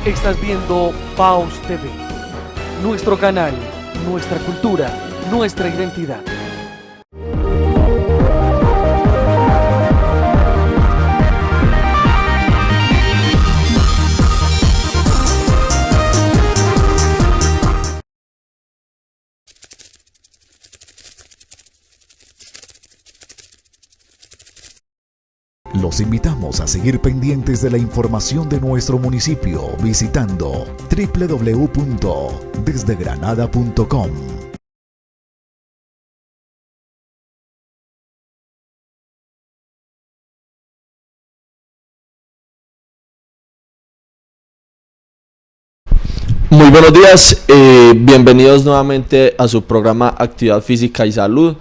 Estás viendo Paus TV, nuestro canal, nuestra cultura, nuestra identidad. Los invitamos a seguir pendientes de la información de nuestro municipio visitando www.desdegranada.com. Muy buenos días, bienvenidos nuevamente a su programa Actividad Física y Salud.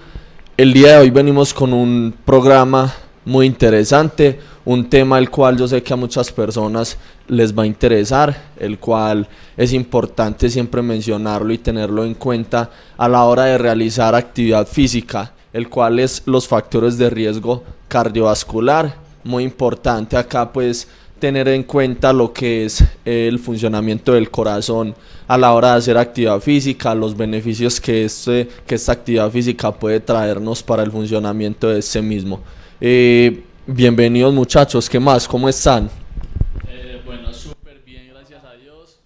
El día de hoy venimos con un programa muy interesante, un tema el cual yo sé que a muchas personas les va a interesar, el cual es importante siempre mencionarlo y tenerlo en cuenta a la hora de realizar actividad física, el cual es los factores de riesgo cardiovascular. Muy importante acá pues tener en cuenta lo que es el funcionamiento del corazón a la hora de hacer actividad física, los beneficios que esta actividad física puede traernos para el funcionamiento de ese mismo. Bienvenidos muchachos, ¿qué más? ¿Cómo están? Bueno, súper bien, gracias a Dios.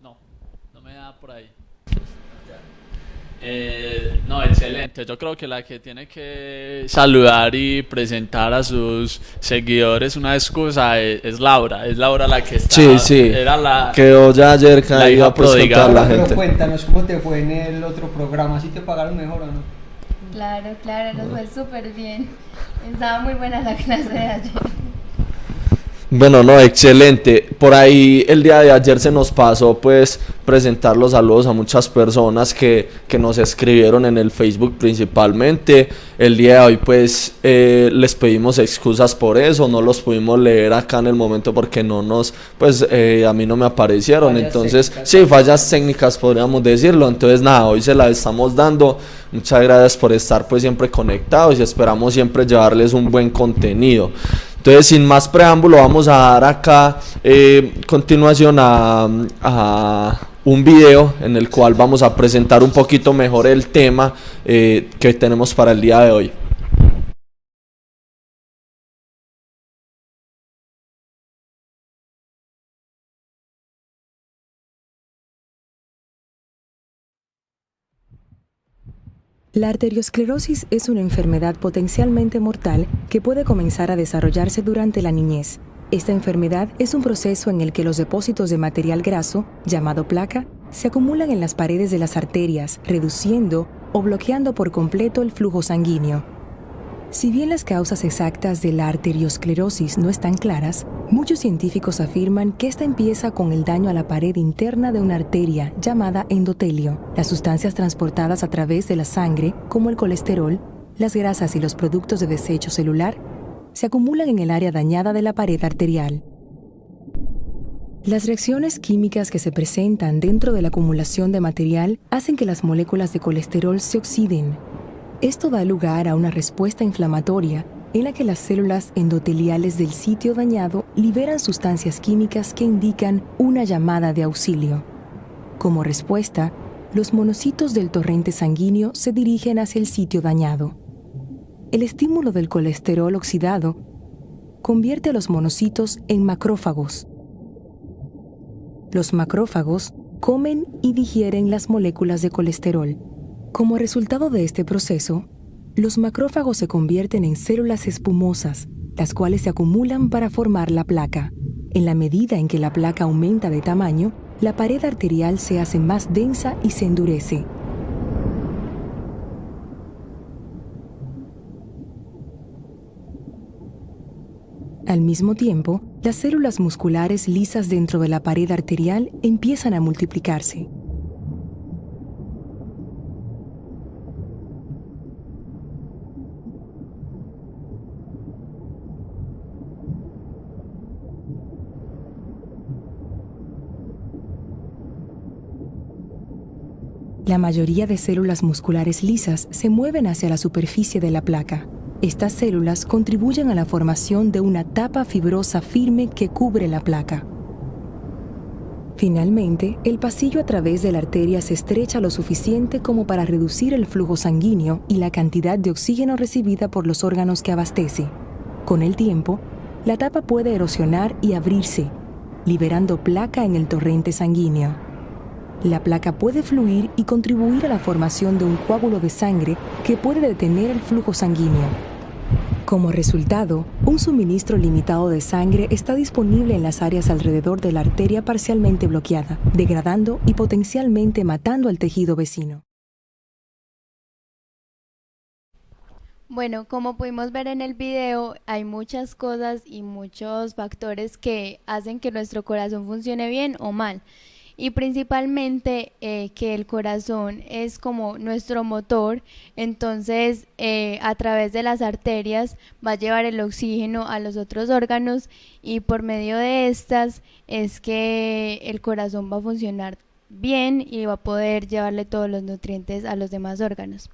No me da por ahí. No, excelente. Yo creo que la que tiene que saludar y presentar a sus seguidores una excusa es Laura. Es Laura la que está. Sí. Era la. Quedó ya ayer que la iba hija a presentar a la prodigada. gente. Pero cuéntanos cómo te fue en el otro programa, ¿sí te pagaron mejor o no? Claro, nos fue súper bien. Estaba muy buena la clase de ayer. Bueno, no, excelente. Por ahí el día de ayer se nos pasó pues presentar los saludos a muchas personas que nos escribieron en el Facebook principalmente. El día de hoy pues les pedimos excusas por eso, no los pudimos leer acá en el momento porque no nos, pues a mí no me aparecieron. Fallas Entonces, técnicas. sí, fallas técnicas podríamos decirlo. Entonces nada, hoy se las estamos dando. Muchas gracias por estar pues siempre conectados y esperamos siempre llevarles un buen contenido. Entonces, sin más preámbulo, vamos a dar acá continuación a un video en el cual vamos a presentar un poquito mejor el tema que tenemos para el día de hoy. La arteriosclerosis es una enfermedad potencialmente mortal que puede comenzar a desarrollarse durante la niñez. Esta enfermedad es un proceso en el que los depósitos de material graso, llamado placa, se acumulan en las paredes de las arterias, reduciendo o bloqueando por completo el flujo sanguíneo. Si bien las causas exactas de la arteriosclerosis no están claras, muchos científicos afirman que esta empieza con el daño a la pared interna de una arteria llamada endotelio. Las sustancias transportadas a través de la sangre, como el colesterol, las grasas y los productos de desecho celular, se acumulan en el área dañada de la pared arterial. Las reacciones químicas que se presentan dentro de la acumulación de material hacen que las moléculas de colesterol se oxiden. Esto da lugar a una respuesta inflamatoria en la que las células endoteliales del sitio dañado liberan sustancias químicas que indican una llamada de auxilio. Como respuesta, los monocitos del torrente sanguíneo se dirigen hacia el sitio dañado. El estímulo del colesterol oxidado convierte a los monocitos en macrófagos. Los macrófagos comen y digieren las moléculas de colesterol. Como resultado de este proceso, los macrófagos se convierten en células espumosas, las cuales se acumulan para formar la placa. En la medida en que la placa aumenta de tamaño, la pared arterial se hace más densa y se endurece. Al mismo tiempo, las células musculares lisas dentro de la pared arterial empiezan a multiplicarse. La mayoría de células musculares lisas se mueven hacia la superficie de la placa. Estas células contribuyen a la formación de una tapa fibrosa firme que cubre la placa. Finalmente, el pasillo a través de la arteria se estrecha lo suficiente como para reducir el flujo sanguíneo y la cantidad de oxígeno recibida por los órganos que abastece. Con el tiempo, la tapa puede erosionar y abrirse, liberando placa en el torrente sanguíneo. La placa puede fluir y contribuir a la formación de un coágulo de sangre que puede detener el flujo sanguíneo. Como resultado, un suministro limitado de sangre está disponible en las áreas alrededor de la arteria parcialmente bloqueada, degradando y potencialmente matando al tejido vecino. Bueno, como pudimos ver en el video, hay muchas cosas y muchos factores que hacen que nuestro corazón funcione bien o mal. Y principalmente que el corazón es como nuestro motor, entonces a través de las arterias va a llevar el oxígeno a los otros órganos y por medio de estas es que el corazón va a funcionar bien y va a poder llevarle todos los nutrientes a los demás órganos.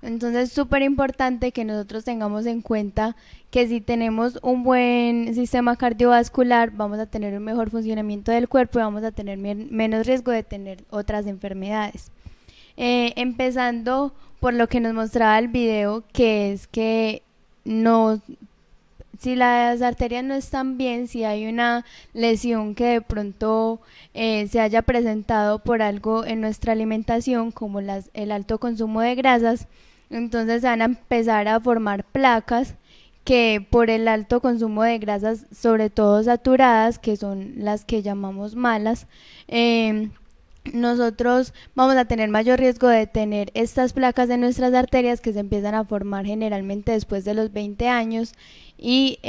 Entonces es súper importante que nosotros tengamos en cuenta que si tenemos un buen sistema cardiovascular vamos a tener un mejor funcionamiento del cuerpo y vamos a tener menos riesgo de tener otras enfermedades. Empezando por lo que nos mostraba el video, que es que si las arterias no están bien, si hay una lesión que de pronto se haya presentado por algo en nuestra alimentación, como el alto consumo de grasas, entonces van a empezar a formar placas que por el alto consumo de grasas, sobre todo saturadas, que son las que llamamos malas, nosotros vamos a tener mayor riesgo de tener estas placas en nuestras arterias que se empiezan a formar generalmente después de los 20 años y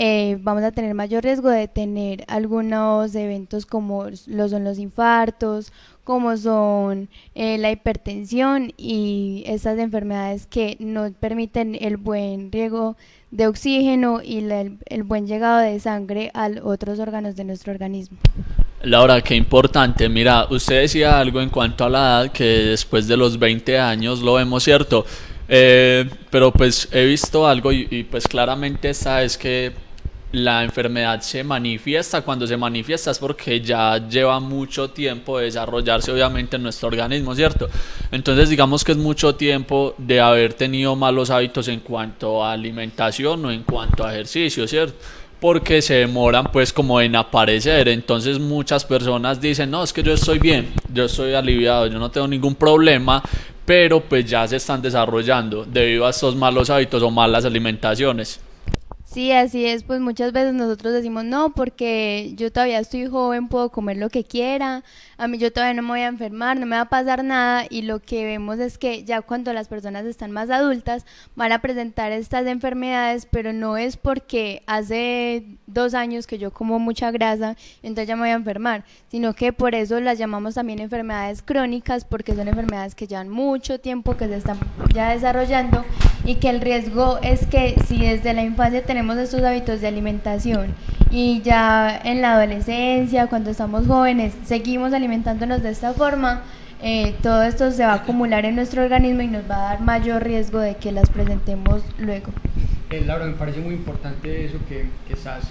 vamos a tener mayor riesgo de tener algunos eventos como lo son los infartos, como son la hipertensión y esas enfermedades que no permiten el buen riego de oxígeno y el buen llegado de sangre a otros órganos de nuestro organismo. Laura, qué importante. Mira, usted decía algo en cuanto a la edad, que después de los 20 años lo vemos, ¿cierto? Pero pues he visto algo y pues claramente es que la enfermedad se manifiesta. Cuando se manifiesta es porque ya lleva mucho tiempo de desarrollarse obviamente en nuestro organismo, ¿cierto? Entonces digamos que es mucho tiempo de haber tenido malos hábitos en cuanto a alimentación o en cuanto a ejercicio, ¿cierto? Porque se demoran pues como en aparecer. Entonces muchas personas dicen, no, es que yo estoy bien, yo estoy aliviado, yo no tengo ningún problema, pero pues ya se están desarrollando debido a estos malos hábitos o malas alimentaciones. Sí, así es, pues muchas veces nosotros decimos no, porque yo todavía estoy joven, puedo comer lo que quiera, a mí yo todavía no me voy a enfermar, no me va a pasar nada, y lo que vemos es que ya cuando las personas están más adultas van a presentar estas enfermedades, pero no es porque hace 2 años que yo como mucha grasa, entonces ya me voy a enfermar, sino que por eso las llamamos también enfermedades crónicas, porque son enfermedades que llevan mucho tiempo, que se están ya desarrollando, y que el riesgo es que si desde la infancia tenemos estos hábitos de alimentación y ya en la adolescencia, cuando estamos jóvenes, seguimos alimentándonos de esta forma, todo esto se va a acumular en nuestro organismo y nos va a dar mayor riesgo de que las presentemos luego. Laura, me parece muy importante eso que estás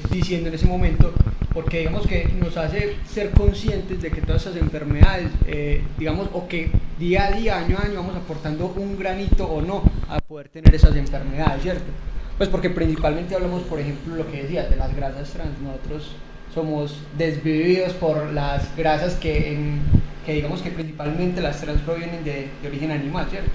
diciendo en ese momento, porque digamos que nos hace ser conscientes de que todas esas enfermedades, digamos, o que día a día, año a año, vamos aportando un granito o no a poder tener esas enfermedades, ¿cierto? Pues porque principalmente hablamos, por ejemplo, lo que decías, de las grasas trans. Nosotros somos desvividos por las grasas que digamos que principalmente las trans provienen de origen animal, ¿cierto?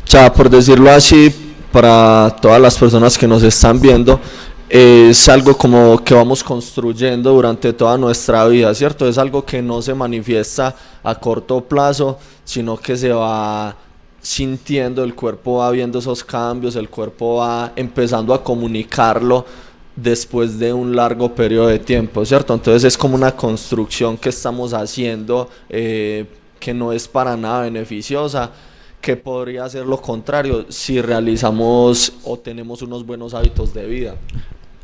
O sea, por decirlo así, para todas las personas que nos están viendo, es algo como que vamos construyendo durante toda nuestra vida, ¿cierto? Es algo que no se manifiesta a corto plazo, sino que se va sintiendo, el cuerpo va viendo esos cambios, el cuerpo va empezando a comunicarlo después de un largo periodo de tiempo, ¿cierto? Entonces es como una construcción que estamos haciendo que no es para nada beneficiosa, que podría ser lo contrario si realizamos o tenemos unos buenos hábitos de vida.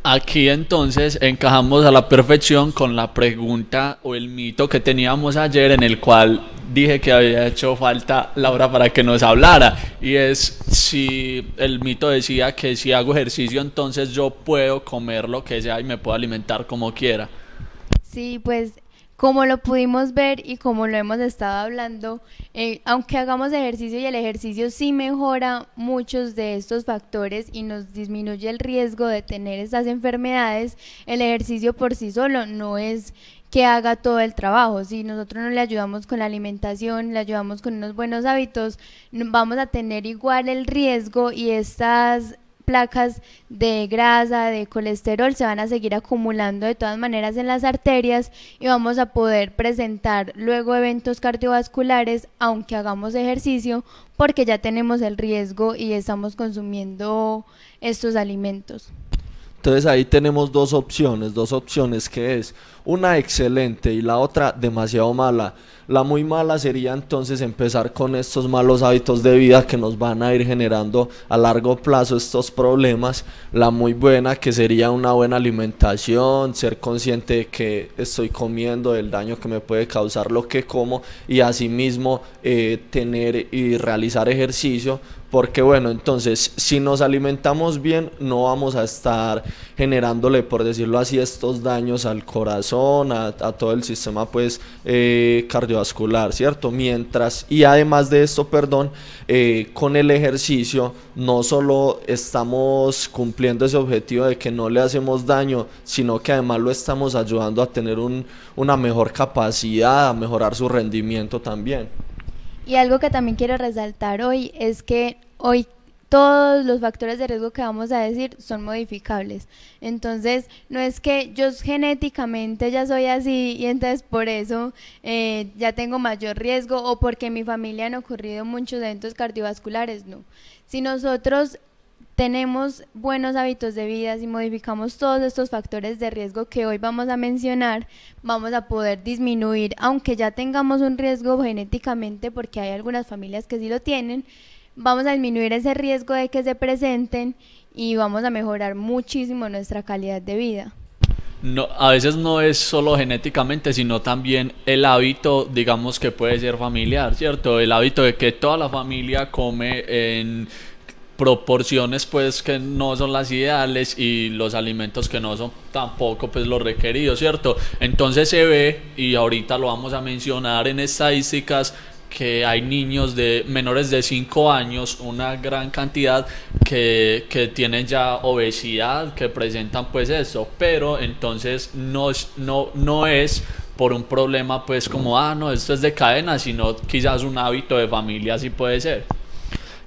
Aquí entonces encajamos a la perfección con la pregunta o el mito que teníamos ayer, en el cual dije que había hecho falta Laura para que nos hablara, y es si el mito decía que si hago ejercicio entonces yo puedo comer lo que sea y me puedo alimentar como quiera. Sí, pues Como lo pudimos ver y como lo hemos estado hablando, aunque hagamos ejercicio y el ejercicio sí mejora muchos de estos factores y nos disminuye el riesgo de tener estas enfermedades, el ejercicio por sí solo no es que haga todo el trabajo. Si nosotros no le ayudamos con la alimentación, le ayudamos con unos buenos hábitos, vamos a tener igual el riesgo y estas placas de grasa, de colesterol se van a seguir acumulando de todas maneras en las arterias y vamos a poder presentar luego eventos cardiovasculares aunque hagamos ejercicio porque ya tenemos el riesgo y estamos consumiendo estos alimentos. Entonces ahí tenemos dos opciones que es una excelente y la otra demasiado mala. La muy mala sería entonces empezar con estos malos hábitos de vida que nos van a ir generando a largo plazo estos problemas. La muy buena que sería una buena alimentación, ser consciente de que estoy comiendo, del daño que me puede causar lo que como y asimismo tener y realizar ejercicio. Porque bueno, entonces si nos alimentamos bien no vamos a estar generándole, por decirlo así, estos daños al corazón, a todo el sistema pues cardiovascular, ¿cierto? Mientras, y además de esto, con el ejercicio no solo estamos cumpliendo ese objetivo de que no le hacemos daño, sino que además lo estamos ayudando a tener una mejor capacidad, a mejorar su rendimiento también. Y algo que también quiero resaltar hoy es que hoy todos los factores de riesgo que vamos a decir son modificables. Entonces, no es que yo genéticamente ya soy así y entonces por eso ya tengo mayor riesgo o porque en mi familia han ocurrido muchos eventos cardiovasculares, no. Si nosotros tenemos buenos hábitos de vida, si modificamos todos estos factores de riesgo que hoy vamos a mencionar, vamos a poder disminuir, aunque ya tengamos un riesgo genéticamente, porque hay algunas familias que sí lo tienen, vamos a disminuir ese riesgo de que se presenten y vamos a mejorar muchísimo nuestra calidad de vida. No, a veces no es solo genéticamente, sino también el hábito, digamos que puede ser familiar, ¿cierto? El hábito de que toda la familia come en proporciones pues que no son las ideales y los alimentos que no son tampoco pues los requeridos, ¿cierto? Entonces se ve, y ahorita lo vamos a mencionar en estadísticas, que hay niños de menores de 5 años, una gran cantidad que tienen ya obesidad, que presentan pues eso, pero entonces no es por un problema pues como, no, esto es de cadena, sino quizás un hábito de familia, así puede ser.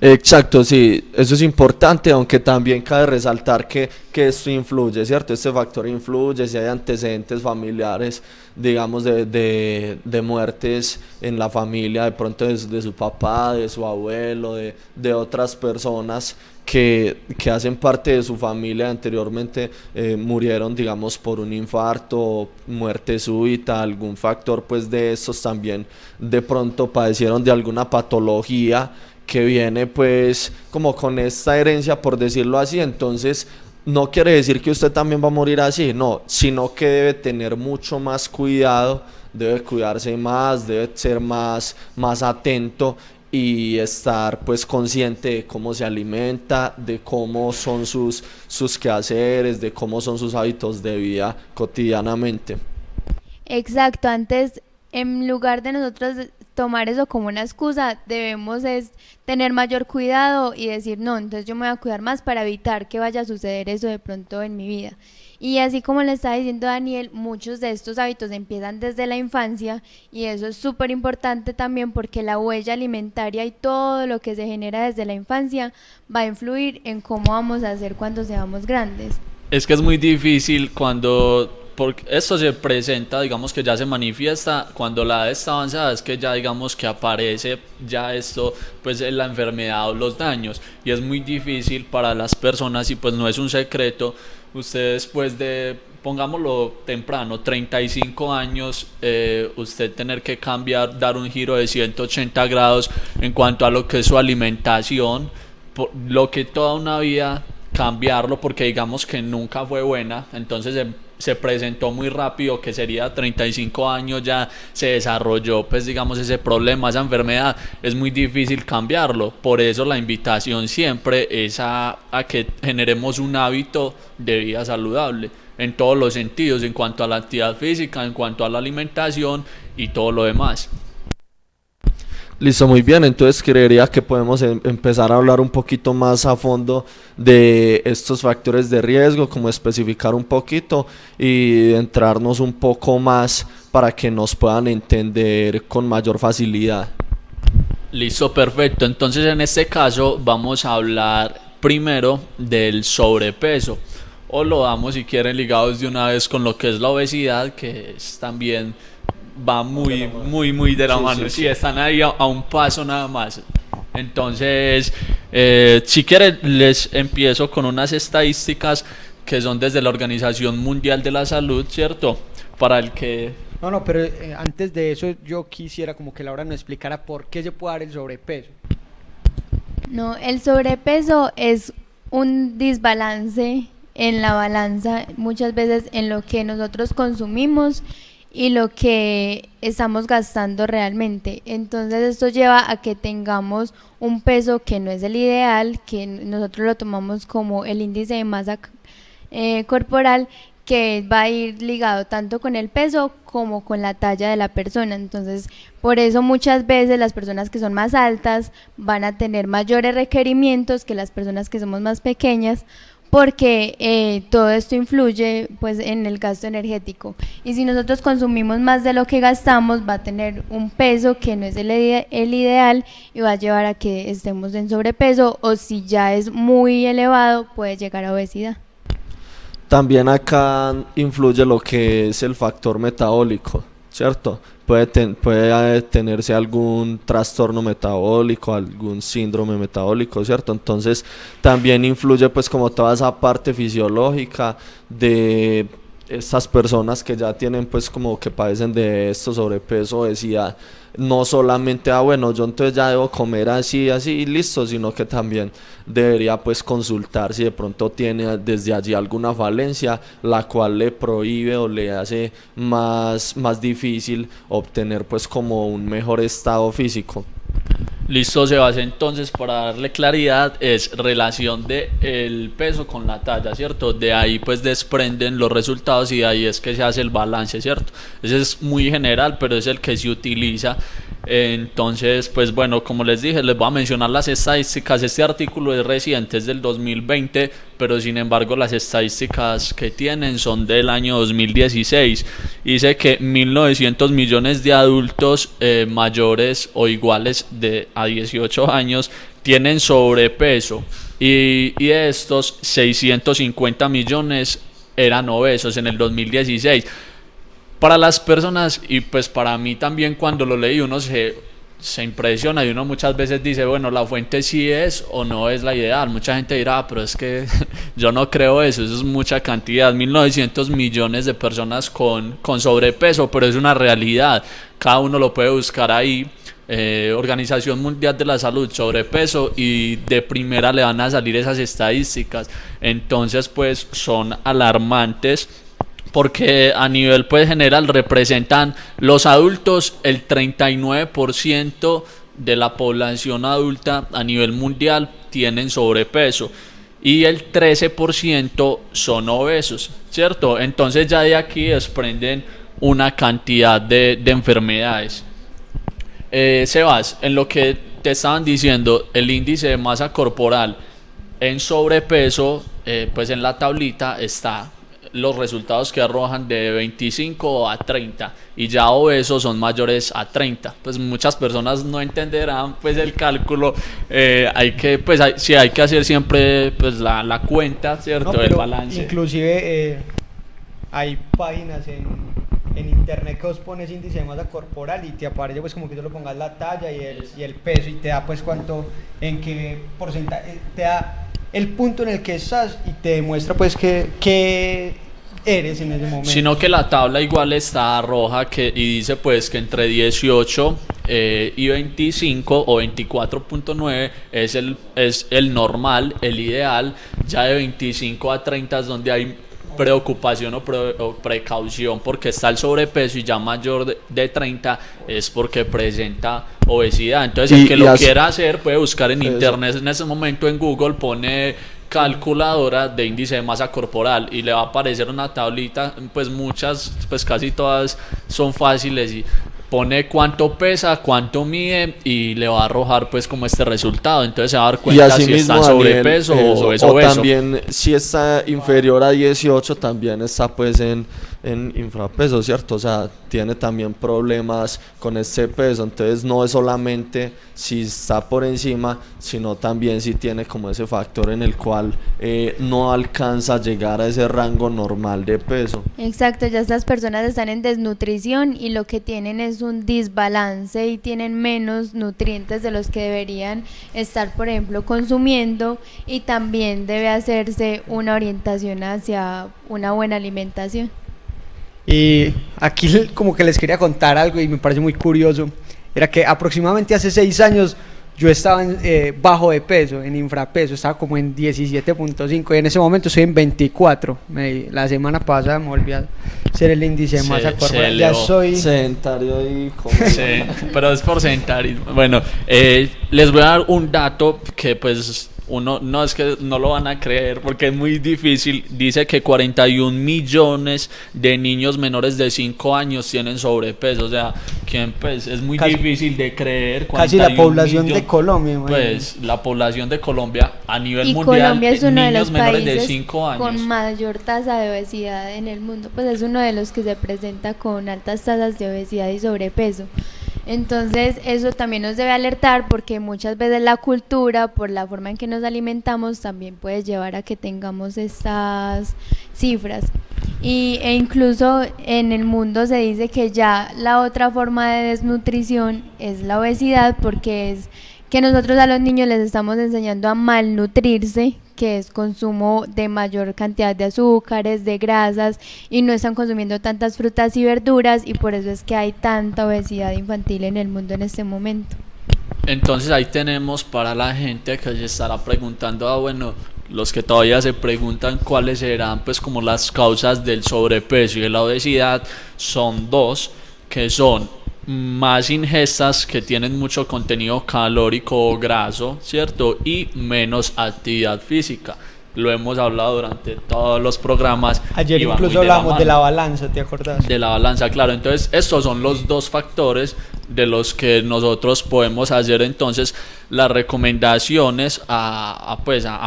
Exacto, sí, eso es importante, aunque también cabe resaltar que esto influye, ¿cierto? Este factor influye si hay antecedentes familiares, digamos, de muertes en la familia, de pronto de su papá, de su abuelo, de otras personas que hacen parte de su familia anteriormente murieron, digamos, por un infarto, muerte súbita, algún factor pues de estos también de pronto padecieron de alguna patología que viene pues como con esta herencia, por decirlo así. Entonces no quiere decir que usted también va a morir así, no, sino que debe tener mucho más cuidado, debe cuidarse más, debe ser más atento y estar pues consciente de cómo se alimenta, de cómo son sus quehaceres, de cómo son sus hábitos de vida cotidianamente. Exacto, antes en lugar de nosotros tomar eso como una excusa, debemos tener mayor cuidado y decir, no, entonces yo me voy a cuidar más para evitar que vaya a suceder eso de pronto en mi vida. Y así como le estaba diciendo Daniel, muchos de estos hábitos empiezan desde la infancia y eso es súper importante también porque la huella alimentaria y todo lo que se genera desde la infancia va a influir en cómo vamos a hacer cuando seamos grandes. Es que es muy difícil porque esto se presenta, digamos que ya se manifiesta cuando la edad está avanzada, es que ya digamos que aparece ya esto, pues la enfermedad o los daños, y es muy difícil para las personas, y pues no es un secreto, ustedes después de, pongámoslo temprano, 35 años, usted tener que cambiar, dar un giro de 180 grados en cuanto a lo que es su alimentación, lo que toda una vida cambiarlo, porque digamos que nunca fue buena, entonces se presentó muy rápido, que sería 35 años ya se desarrolló pues digamos ese problema, esa enfermedad, es muy difícil cambiarlo. Por eso la invitación siempre es a que generemos un hábito de vida saludable. en todos los sentidos, en cuanto a la actividad física, en cuanto a la alimentación y todo lo demás. Listo, muy bien, entonces creería que podemos empezar a hablar un poquito más a fondo de estos factores de riesgo, como especificar un poquito y entrarnos un poco más para que nos puedan entender con mayor facilidad. Listo, perfecto. Entonces en este caso vamos a hablar primero del sobrepeso, o lo damos si quieren ligados de una vez con lo que es la obesidad, que es también va muy de la mano. Sí, están ahí a un paso nada más. Entonces, si quieren les empiezo con unas estadísticas que son desde la Organización Mundial de la Salud, ¿cierto? Para el que... No, pero antes de eso yo quisiera como que Laura nos explicara por qué se puede dar el sobrepeso. No, el sobrepeso es un desbalance en la balanza, muchas veces en lo que nosotros consumimos y lo que estamos gastando realmente. Entonces esto lleva a que tengamos un peso que no es el ideal, que nosotros lo tomamos como el índice de masa corporal, que va a ir ligado tanto con el peso como con la talla de la persona. Entonces, por eso muchas veces las personas que son más altas van a tener mayores requerimientos que las personas que somos más pequeñas, porque todo esto influye pues en el gasto energético, y si nosotros consumimos más de lo que gastamos va a tener un peso que no es el ideal y va a llevar a que estemos en sobrepeso, o si ya es muy elevado puede llegar a obesidad. También acá influye lo que es el factor metabólico, ¿cierto? Puede tenerse algún trastorno metabólico, algún síndrome metabólico, ¿cierto? Entonces también influye pues como toda esa parte fisiológica de estas personas que ya tienen pues como que padecen de esto, sobrepeso, obesidad. No solamente, bueno, yo entonces ya debo comer así y listo, sino que también debería pues consultar si de pronto tiene desde allí alguna falencia, la cual le prohíbe o le hace más difícil obtener pues como un mejor estado físico. Listo, Sebas, entonces para darle claridad es relación de el peso con la talla, ¿cierto? De ahí pues desprenden los resultados y de ahí es que se hace el balance, ¿cierto? Ese es muy general, pero es el que se utiliza. Entonces, pues bueno, como les dije, les voy a mencionar las estadísticas. Este artículo es reciente, es del 2020, pero sin embargo las estadísticas que tienen son del año 2016. Dice que 1.900 millones de adultos mayores o iguales a 18 años tienen sobrepeso, y de estos 650 millones eran obesos en el 2016. Para las personas, y pues para mí también, cuando lo leí uno se impresiona y uno muchas veces dice, bueno, la fuente sí es o no es la ideal. Mucha gente dirá, pero es que yo no creo eso es mucha cantidad, 1.900 millones de personas con sobrepeso, pero es una realidad, cada uno lo puede buscar ahí. Organización Mundial de la Salud, sobrepeso, y de primera le van a salir esas estadísticas. Entonces pues son alarmantes, porque a nivel pues general representan los adultos el 39% de la población adulta a nivel mundial tienen sobrepeso y el 13% son obesos, ¿cierto? Entonces ya de aquí desprenden una cantidad de enfermedades. Sebas, en lo que te estaban diciendo, el índice de masa corporal en sobrepeso, pues en la tablita está los resultados que arrojan de 25 a 30, y ya obesos son mayores a 30. Pues muchas personas no entenderán pues el cálculo, hay que hacer siempre pues la cuenta, ¿cierto? No, el balance. Inclusive hay páginas en internet que vos pones índice de masa corporal y te aparece pues como que tú lo pongas la talla y el peso, y te da pues cuánto, en qué porcentaje, te da el punto en el que estás y te demuestra pues que eres en ese momento. Sino que la tabla igual está roja y dice pues que entre 18 y 25 o 24.9 es el normal, el ideal. Ya de 25 a 30 es donde hay preocupación o precaución, porque está el sobrepeso, y ya mayor de 30 es porque presenta obesidad. Entonces el que lo quiera hacer puede buscar en internet, en ese momento en Google pone calculadora de índice de masa corporal y le va a aparecer una tablita, pues muchas, pues casi todas son fáciles, y pone cuánto pesa, cuánto mide y le va a arrojar pues como este resultado. Entonces se va a dar cuenta si está en sobrepeso o es obeso. También si está inferior a 18 también está pues en infrapeso, ¿cierto? O sea, tiene también problemas con este peso. Entonces no es solamente si está por encima, sino también si tiene como ese factor en el cual no alcanza a llegar a ese rango normal de peso. Exacto, ya estas personas están en desnutrición y lo que tienen es un desbalance y tienen menos nutrientes de los que deberían estar, por ejemplo, consumiendo, y también debe hacerse una orientación hacia una buena alimentación. Y aquí como que les quería contar algo y me parece muy curioso. Era que aproximadamente hace 6 años yo estaba bajo de peso, en infrapeso, estaba como en 17.5 y en ese momento estoy en 24. La semana pasada me volví a hacer el índice de masa corporal. Ya soy sedentario y sí, pero es por sedentarismo. Bueno, les voy a dar un dato que pues uno no es que no lo van a creer porque es muy difícil. Dice que 41 millones de niños menores de 5 años tienen sobrepeso. O sea, ¿quién, pues es muy difícil de creer. Casi la población de Colombia. Pues la población de Colombia a nivel y mundial, Colombia es uno de los menores de países 5 años con mayor tasa de obesidad en el mundo. Pues es uno de los que se presenta con altas tasas de obesidad y sobrepeso. Entonces eso también nos debe alertar, porque muchas veces la cultura, por la forma en que nos alimentamos, también puede llevar a que tengamos estas cifras. E incluso en el mundo se dice que ya la otra forma de desnutrición es la obesidad, porque es que nosotros a los niños les estamos enseñando a malnutrirse, que es consumo de mayor cantidad de azúcares, de grasas, y no están consumiendo tantas frutas y verduras, y por eso es que hay tanta obesidad infantil en el mundo en este momento. Entonces ahí tenemos para la gente que se estará preguntando, bueno, los que todavía se preguntan cuáles serán pues como las causas del sobrepeso y de la obesidad, son dos, que son más ingestas que tienen mucho contenido calórico o graso, ¿cierto? Y menos actividad física. Lo hemos hablado durante todos los programas. Ayer incluso hablamos de la balanza, ¿te acordás? De la balanza, claro. Entonces estos son los dos factores de los que nosotros podemos hacer entonces las recomendaciones a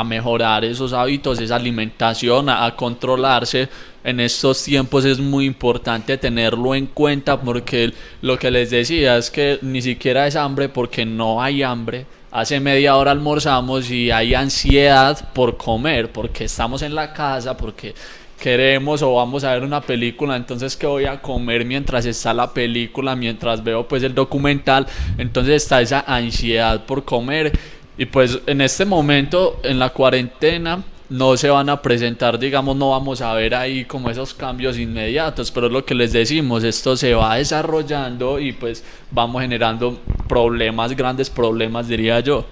mejorar esos hábitos, esa alimentación, a controlarse. En estos tiempos es muy importante tenerlo en cuenta, porque lo que les decía es que ni siquiera es hambre, porque no hay hambre. Hace media hora almorzamos y hay ansiedad por comer, porque estamos en la casa, porque queremos o vamos a ver una película. Entonces, ¿qué voy a comer mientras está la película, mientras veo pues el documental? Entonces está esa ansiedad por comer, y pues en este momento en la cuarentena no se van a presentar, digamos, no vamos a ver ahí como esos cambios inmediatos, pero es lo que les decimos, esto se va desarrollando y pues vamos generando problemas, grandes problemas, diría yo.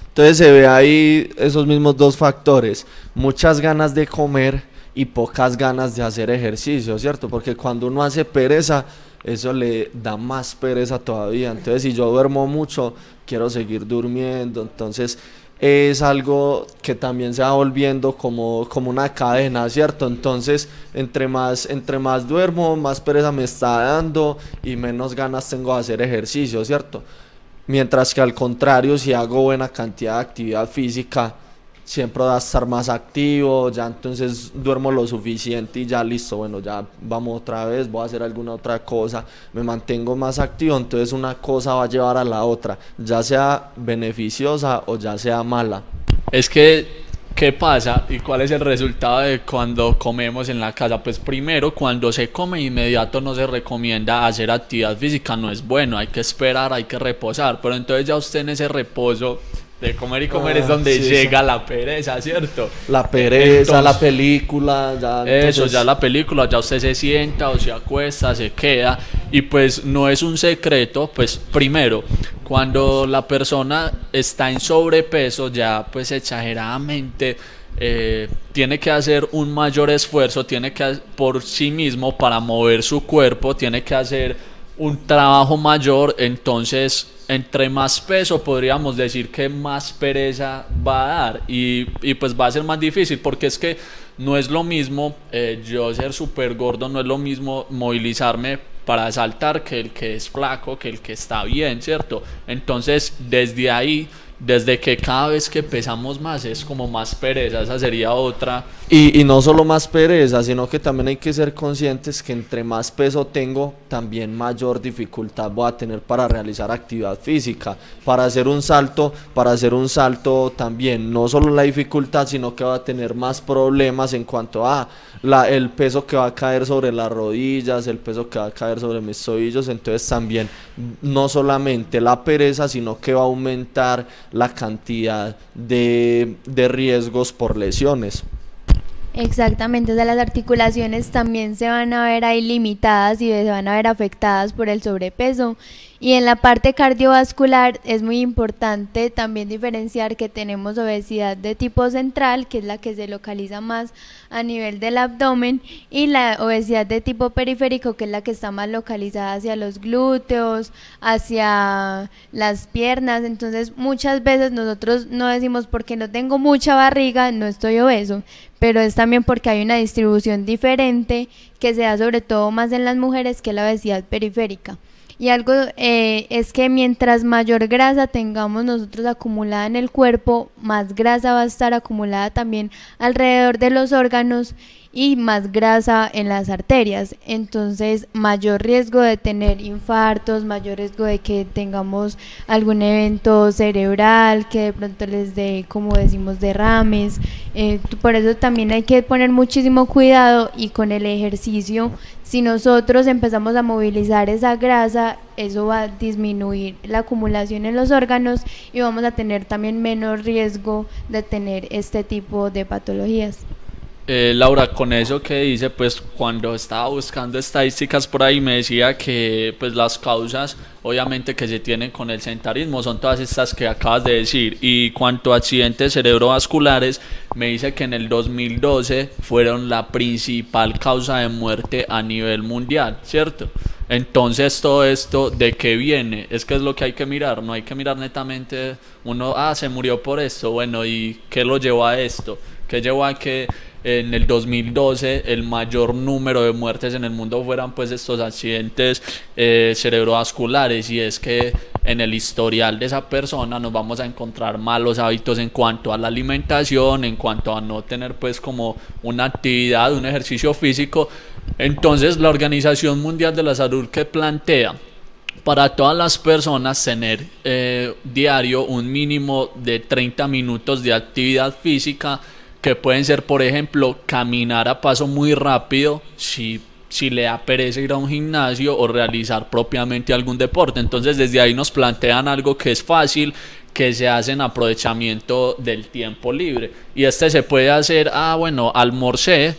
Entonces se ve ahí esos mismos dos factores, muchas ganas de comer y pocas ganas de hacer ejercicio, ¿cierto? Porque cuando uno hace pereza, eso le da más pereza todavía. Entonces si yo duermo mucho, quiero seguir durmiendo. Entonces es algo que también se va volviendo como una cadena, ¿cierto? Entonces entre más duermo, más pereza me está dando y menos ganas tengo de hacer ejercicio, ¿cierto? Mientras que al contrario, si hago buena cantidad de actividad física, siempre va a estar más activo, ya entonces duermo lo suficiente y ya listo, bueno, ya vamos otra vez, voy a hacer alguna otra cosa, me mantengo más activo. Entonces una cosa va a llevar a la otra, ya sea beneficiosa o ya sea mala. Es que, ¿qué pasa y cuál es el resultado de cuando comemos en la casa? Pues primero, cuando se come inmediato no se recomienda hacer actividad física, no es bueno, hay que esperar, hay que reposar, pero entonces ya usted en ese reposo de comer y comer es donde llega la pereza, ¿cierto? La pereza, entonces, la película, ya entonces... Eso, ya la película, ya usted se sienta o se acuesta, se queda, y pues no es un secreto. Pues primero, cuando la persona está en sobrepeso ya pues exageradamente, tiene que hacer un mayor esfuerzo, tiene que por sí mismo para mover su cuerpo, tiene que hacer un trabajo mayor, entonces entre más peso podríamos decir que más pereza va a dar y pues va a ser más difícil porque es que no es lo mismo yo ser súper gordo, no es lo mismo movilizarme para saltar que el que es flaco, que el que está bien, ¿cierto? Entonces desde ahí, desde que cada vez que pesamos más es como más pereza, esa sería otra. Y no solo más pereza, sino que también hay que ser conscientes que entre más peso tengo, también mayor dificultad voy a tener para realizar actividad física. Para hacer un salto también, no solo la dificultad, sino que va a tener más problemas en cuanto a el peso que va a caer sobre las rodillas, el peso que va a caer sobre mis tobillos. Entonces también no solamente la pereza, sino que va a aumentar la cantidad de riesgos por lesiones. Exactamente, o sea, las articulaciones también se van a ver ahí limitadas y se van a ver afectadas por el sobrepeso. Y en la parte cardiovascular es muy importante también diferenciar que tenemos obesidad de tipo central, que es la que se localiza más a nivel del abdomen, y la obesidad de tipo periférico, que es la que está más localizada hacia los glúteos, hacia las piernas. Entonces muchas veces nosotros no decimos porque no tengo mucha barriga, no estoy obeso, pero es también porque hay una distribución diferente que se da sobre todo más en las mujeres, que es la obesidad periférica. Y algo es que mientras mayor grasa tengamos nosotros acumulada en el cuerpo, más grasa va a estar acumulada también alrededor de los órganos y más grasa en las arterias. Entonces mayor riesgo de tener infartos, mayor riesgo de que tengamos algún evento cerebral, que de pronto les dé, como decimos, derrames. Por eso también hay que poner muchísimo cuidado, y con el ejercicio, si nosotros empezamos a movilizar esa grasa, eso va a disminuir la acumulación en los órganos y vamos a tener también menos riesgo de tener este tipo de patologías. Laura, con eso que dice, pues cuando estaba buscando estadísticas por ahí me decía que pues las causas obviamente que se tienen con el sedentarismo son todas estas que acabas de decir, y cuanto a accidentes cerebrovasculares me dice que en el 2012 fueron la principal causa de muerte a nivel mundial, ¿cierto? Entonces todo esto, ¿de qué viene? Es que es lo que hay que mirar, no hay que mirar netamente uno, se murió por esto, bueno, ¿y qué lo llevó a esto? ¿Qué llevó a que en el 2012 el mayor número de muertes en el mundo fueran pues estos accidentes cerebrovasculares? Y es que en el historial de esa persona nos vamos a encontrar malos hábitos en cuanto a la alimentación, en cuanto a no tener pues como una actividad, un ejercicio físico. Entonces la Organización Mundial de la Salud, que plantea para todas las personas tener diario un mínimo de 30 minutos de actividad física, que pueden ser, por ejemplo, caminar a paso muy rápido, si le da pereza ir a un gimnasio, o realizar propiamente algún deporte. Entonces desde ahí nos plantean algo que es fácil, que se hace en aprovechamiento del tiempo libre, y se puede hacer, bueno, almorcé,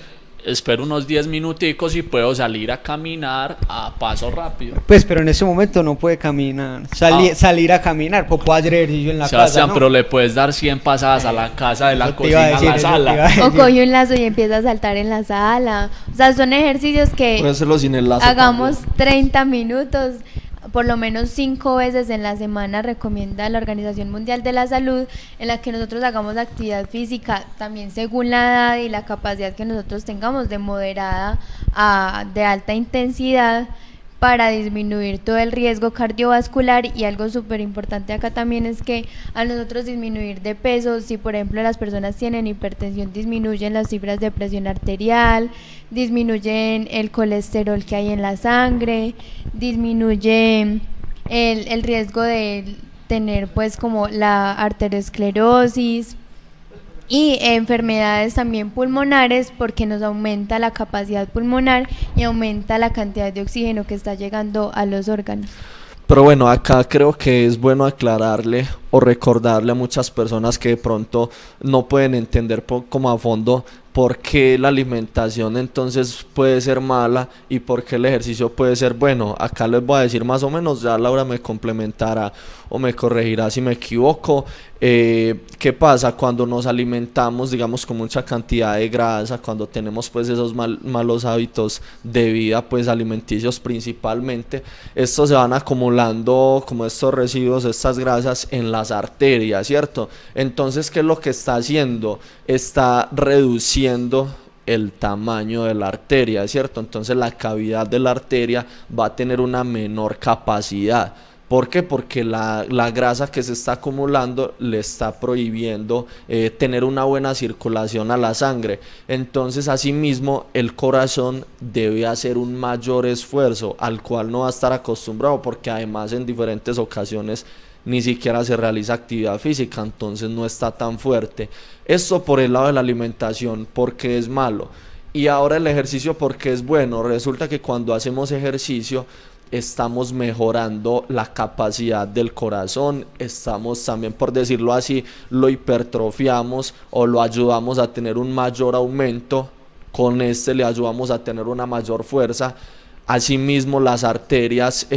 espero unos 10 minuticos y puedo salir a caminar a paso rápido. Pues, pero en ese momento no puede caminar, salir a caminar, pues puede hacer ejercicio en la casa, ¿no? Pero le puedes dar 100 pasadas a la casa, de la cocina a la sala. O coge un lazo y empieza a saltar en la sala. O sea, son ejercicios que sin el lazo hagamos también. 30 minutos, por lo menos 5 veces en la semana recomienda la Organización Mundial de la Salud, en la que nosotros hagamos actividad física, también según la edad y la capacidad que nosotros tengamos, de moderada a de alta intensidad, para disminuir todo el riesgo cardiovascular. Y algo súper importante acá también es que a nosotros disminuir de peso, si por ejemplo las personas tienen hipertensión, disminuyen las cifras de presión arterial, disminuyen el colesterol que hay en la sangre, disminuye el riesgo de tener pues como la arteriosclerosis y enfermedades también pulmonares, porque nos aumenta la capacidad pulmonar y aumenta la cantidad de oxígeno que está llegando a los órganos. Pero bueno, acá creo que es bueno aclararle o recordarle a muchas personas que de pronto no pueden entender como a fondo por qué la alimentación entonces puede ser mala y por qué el ejercicio puede ser bueno. Acá les voy a decir más o menos, ya Laura me complementará o me corregirá si me equivoco. ¿Qué pasa? Cuando nos alimentamos, digamos, con mucha cantidad de grasa, cuando tenemos pues esos malos hábitos de vida, pues alimenticios principalmente, estos se van acumulando como estos residuos, estas grasas en las arterias, ¿cierto? Entonces, ¿qué es lo que está haciendo? Está reduciendo el tamaño de la arteria, ¿cierto? Entonces la cavidad de la arteria va a tener una menor capacidad. ¿Por qué? Porque la grasa que se está acumulando le está prohibiendo tener una buena circulación a la sangre. Entonces, asimismo, el corazón debe hacer un mayor esfuerzo al cual no va a estar acostumbrado, porque además en diferentes ocasiones ni siquiera se realiza actividad física, entonces no está tan fuerte. Esto por el lado de la alimentación, porque es malo. Y ahora el ejercicio, porque es bueno. Resulta que cuando hacemos ejercicio estamos mejorando la capacidad del corazón, estamos también, por decirlo así, lo hipertrofiamos o lo ayudamos a tener un mayor aumento, con este le ayudamos a tener una mayor fuerza. Asimismo, las arterias,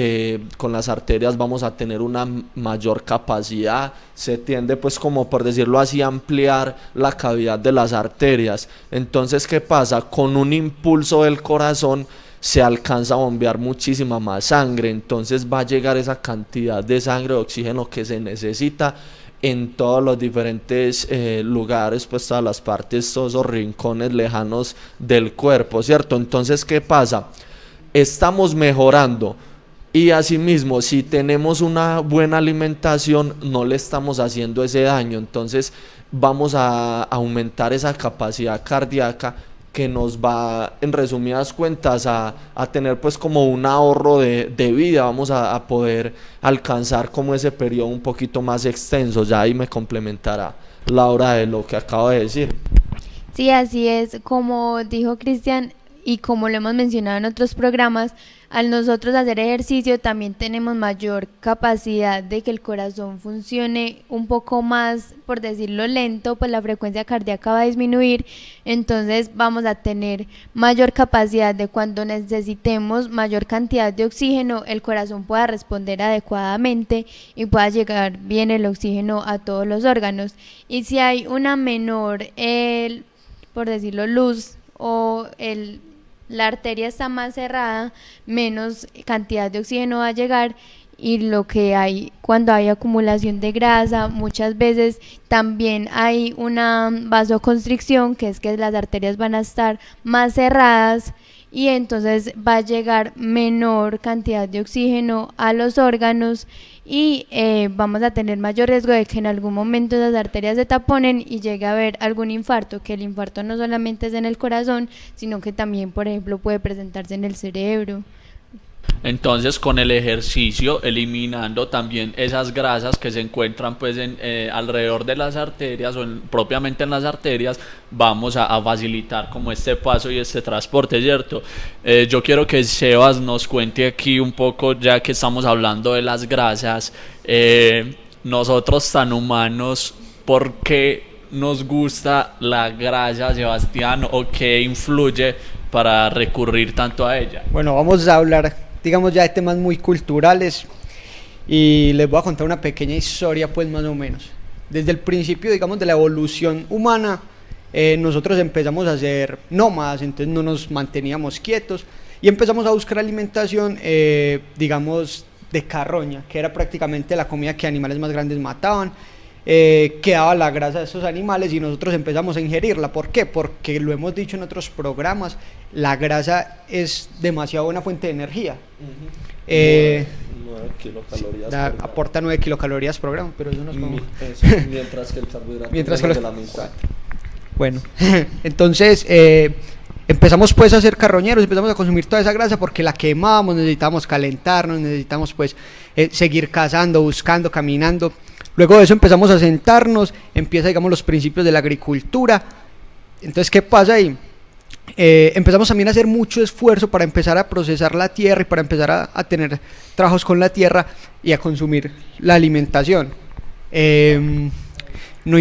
con las arterias vamos a tener una mayor capacidad, se tiende pues como por decirlo así a ampliar la cavidad de las arterias. Entonces, ¿qué pasa? Con un impulso del corazón se alcanza a bombear muchísima más sangre, entonces va a llegar esa cantidad de sangre, de oxígeno que se necesita en todos los diferentes lugares, pues todas las partes, todos esos rincones lejanos del cuerpo, ¿cierto? Entonces, ¿qué pasa? Estamos mejorando y asimismo, si tenemos una buena alimentación, no le estamos haciendo ese daño, entonces vamos a aumentar esa capacidad cardíaca que nos va, en resumidas cuentas, a tener pues como un ahorro de vida. Vamos a poder alcanzar como ese periodo un poquito más extenso. Ya ahí me complementará Laura de lo que acabo de decir. Sí, así es, como dijo Cristian y como lo hemos mencionado en otros programas, al nosotros hacer ejercicio también tenemos mayor capacidad de que el corazón funcione un poco más, por decirlo lento, pues la frecuencia cardíaca va a disminuir, entonces vamos a tener mayor capacidad de cuando necesitemos mayor cantidad de oxígeno, el corazón pueda responder adecuadamente y pueda llegar bien el oxígeno a todos los órganos. Y si hay una menor, por decirlo, luz o la arteria está más cerrada, menos cantidad de oxígeno va a llegar, y lo que hay cuando hay acumulación de grasa, muchas veces también hay una vasoconstricción, que es que las arterias van a estar más cerradas y entonces va a llegar menor cantidad de oxígeno a los órganos y vamos a tener mayor riesgo de que en algún momento esas arterias se taponen y llegue a haber algún infarto, que el infarto no solamente es en el corazón, sino que también, por ejemplo, puede presentarse en el cerebro. Entonces, con el ejercicio, eliminando también esas grasas que se encuentran pues alrededor de las arterias o propiamente en las arterias, vamos a facilitar como este paso y este transporte, ¿cierto? Yo quiero que Sebas nos cuente aquí un poco, ya que estamos hablando de las grasas, nosotros tan humanos, ¿por qué nos gusta la grasa, Sebastián, o qué influye para recurrir tanto a ella? Bueno, vamos a hablar, digamos, ya de temas muy culturales y les voy a contar una pequeña historia, pues más o menos. Desde el principio, digamos, de la evolución humana, nosotros empezamos a ser nómadas, entonces no nos manteníamos quietos y empezamos a buscar alimentación, digamos, de carroña, que era prácticamente la comida que animales más grandes mataban. Quedaba la grasa de estos animales y nosotros empezamos a ingerirla. ¿Por qué? Porque lo hemos dicho en otros programas, la grasa es demasiado buena fuente de energía. 9 kilocalorías aporta 9 kilocalorías por gramo, pero eso no es como... mientras que el carbohidrato es de la mitad. Bueno, entonces empezamos pues a ser carroñeros, empezamos a consumir toda esa grasa porque la quemábamos, necesitábamos calentarnos, necesitábamos pues seguir cazando, buscando, caminando. Luego de eso empezamos a sentarnos, empieza, digamos, los principios de la agricultura. Entonces, ¿qué pasa ahí? Empezamos también a hacer mucho esfuerzo para empezar a procesar la tierra y para empezar a tener trabajos con la tierra y a consumir la alimentación. no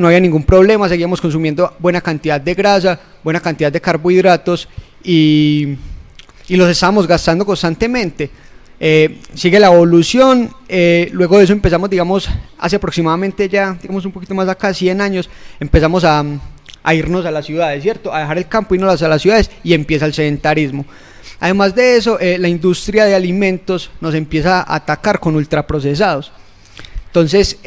había ningún problema, seguíamos consumiendo buena cantidad de grasa, buena cantidad de carbohidratos y los estábamos gastando constantemente. Sigue la evolución, luego de eso empezamos, digamos, hace aproximadamente ya, digamos un poquito más acá, 100 años, empezamos a irnos a las ciudades, ¿cierto? A dejar el campo, irnos a las ciudades y empieza el sedentarismo. Además de eso, la industria de alimentos nos empieza a atacar con ultraprocesados. Entonces,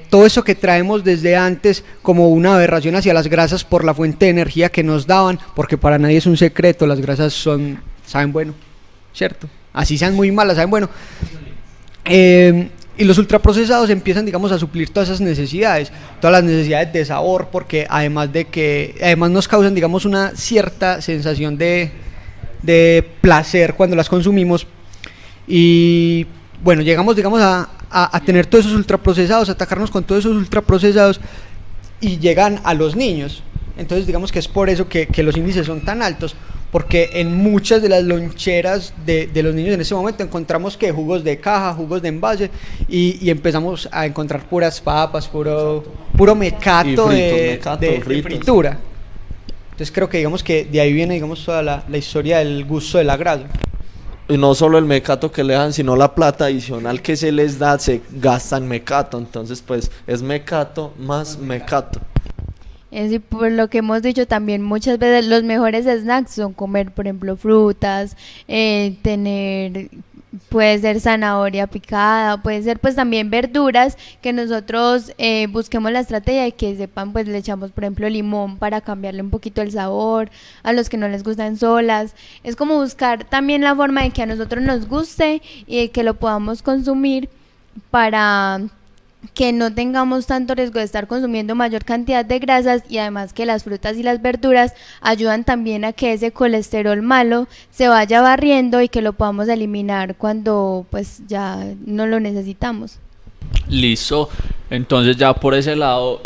todo eso que traemos desde antes como una aberración hacia las grasas por la fuente de energía que nos daban, porque para nadie es un secreto, las grasas saben bueno, ¿cierto? Así sean muy malas, saben bueno. Y los ultraprocesados empiezan, digamos, a suplir todas esas necesidades, todas las necesidades de sabor, porque además nos causan, digamos, una cierta sensación de placer cuando las consumimos. Y bueno, llegamos, digamos, a tener todos esos ultraprocesados, a atacarnos con todos esos ultraprocesados y llegan a los niños. Entonces digamos que es por eso que los índices son tan altos, porque en muchas de las loncheras de los niños en ese momento encontramos que jugos de caja, jugos de envase y empezamos a encontrar puras papas, puro mecato, de fritura. Entonces creo que digamos que de ahí viene, digamos, toda la historia del gusto de la grasa. Y no solo el mecato que le dan, sino la plata adicional que se les da, se gasta en mecato. Entonces, pues, es mecato más mecato. Y por lo que hemos dicho también muchas veces, los mejores snacks son comer, por ejemplo, frutas, puede ser zanahoria picada, puede ser pues también verduras, que nosotros busquemos la estrategia de que sepan, pues le echamos por ejemplo limón para cambiarle un poquito el sabor, a los que no les gustan solas. Es como buscar también la forma de que a nosotros nos guste y de que lo podamos consumir para que no tengamos tanto riesgo de estar consumiendo mayor cantidad de grasas, y además que las frutas y las verduras ayudan también a que ese colesterol malo se vaya barriendo y que lo podamos eliminar cuando pues ya no lo necesitamos. Listo, entonces ya por ese lado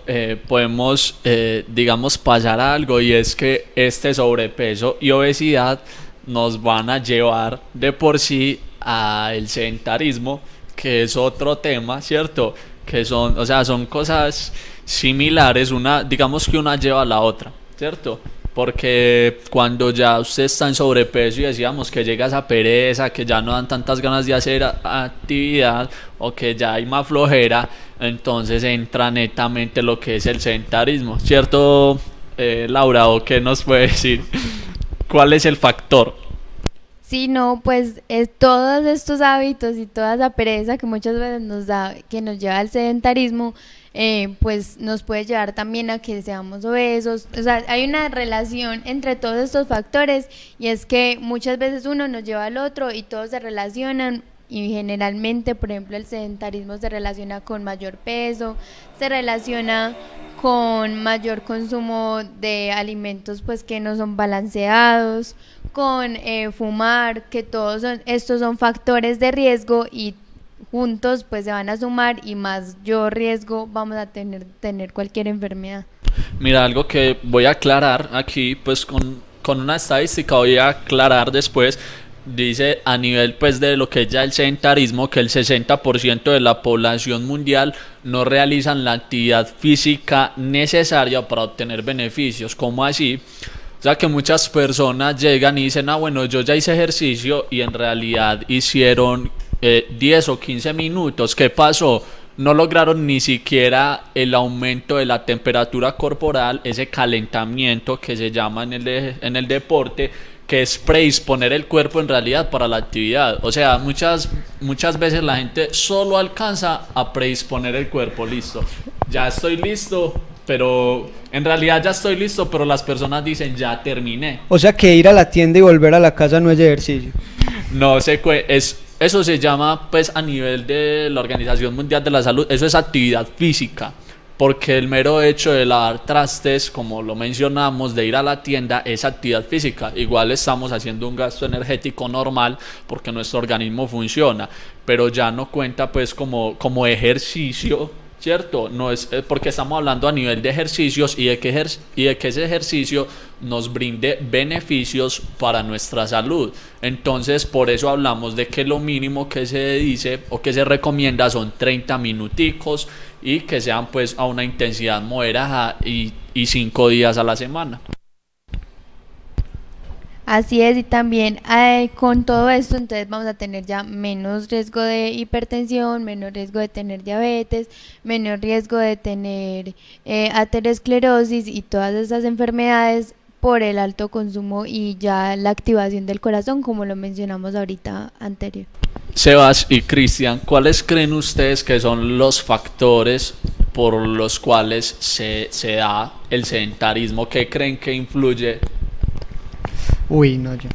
podemos digamos pasar a algo, y es que este sobrepeso y obesidad nos van a llevar de por sí al sedentarismo, que es otro tema, ¿cierto? Que son cosas similares, digamos que una lleva a la otra, ¿cierto? Porque cuando ya usted está en sobrepeso y decíamos que llega esa pereza, que ya no dan tantas ganas de hacer actividad o que ya hay más flojera, entonces entra netamente lo que es el sedentarismo, ¿cierto, Laura? ¿O qué nos puede decir? ¿Cuál es el factor? Sí, no, pues todos estos hábitos y toda esa pereza que muchas veces nos da, que nos lleva al sedentarismo, pues nos puede llevar también a que seamos obesos. O sea, hay una relación entre todos estos factores, y es que muchas veces uno nos lleva al otro y todos se relacionan. Y generalmente, por ejemplo, el sedentarismo se relaciona con mayor peso, se relaciona con mayor consumo de alimentos pues que no son balanceados, con fumar, que estos son factores de riesgo, y juntos pues se van a sumar, y más riesgo vamos a tener cualquier enfermedad. Mira, algo que voy a aclarar aquí, pues con una estadística voy a aclarar después. Dice a nivel pues de lo que es ya el sedentarismo, que el 60% de la población mundial no realizan la actividad física necesaria para obtener beneficios. ¿Cómo así? O sea, que muchas personas llegan y dicen, bueno, yo ya hice ejercicio, y en realidad hicieron 10 o 15 minutos. ¿Qué pasó? No lograron ni siquiera el aumento de la temperatura corporal, ese calentamiento que se llama en el deporte, que es predisponer el cuerpo en realidad para la actividad. O sea, muchas veces la gente solo alcanza a predisponer el cuerpo. Listo, ya estoy listo, pero en realidad ya estoy listo, pero las personas dicen ya terminé. O sea que ir a la tienda y volver a la casa no es ejercicio. No, eso se llama pues a nivel de la Organización Mundial de la Salud, eso es actividad física. Porque el mero hecho de lavar trastes, como lo mencionamos, de ir a la tienda, es actividad física. Igual estamos haciendo un gasto energético normal porque nuestro organismo funciona, pero ya no cuenta pues como ejercicio, ¿cierto? No es porque estamos hablando a nivel de ejercicios y de que ese ejercicio nos brinde beneficios para nuestra salud. Entonces, por eso hablamos de que lo mínimo que se dice o que se recomienda son 30 minuticos y que sean pues a una intensidad moderada y 5 días a la semana. Así es, y también con todo esto entonces vamos a tener ya menos riesgo de hipertensión, menos riesgo de tener diabetes, menos riesgo de tener aterosclerosis y todas esas enfermedades por el alto consumo y ya la activación del corazón, como lo mencionamos ahorita anterior. Sebas y Cristian, ¿cuáles creen ustedes que son los factores por los cuales se da el sedentarismo? ¿Qué creen que influye? Uy, no, yo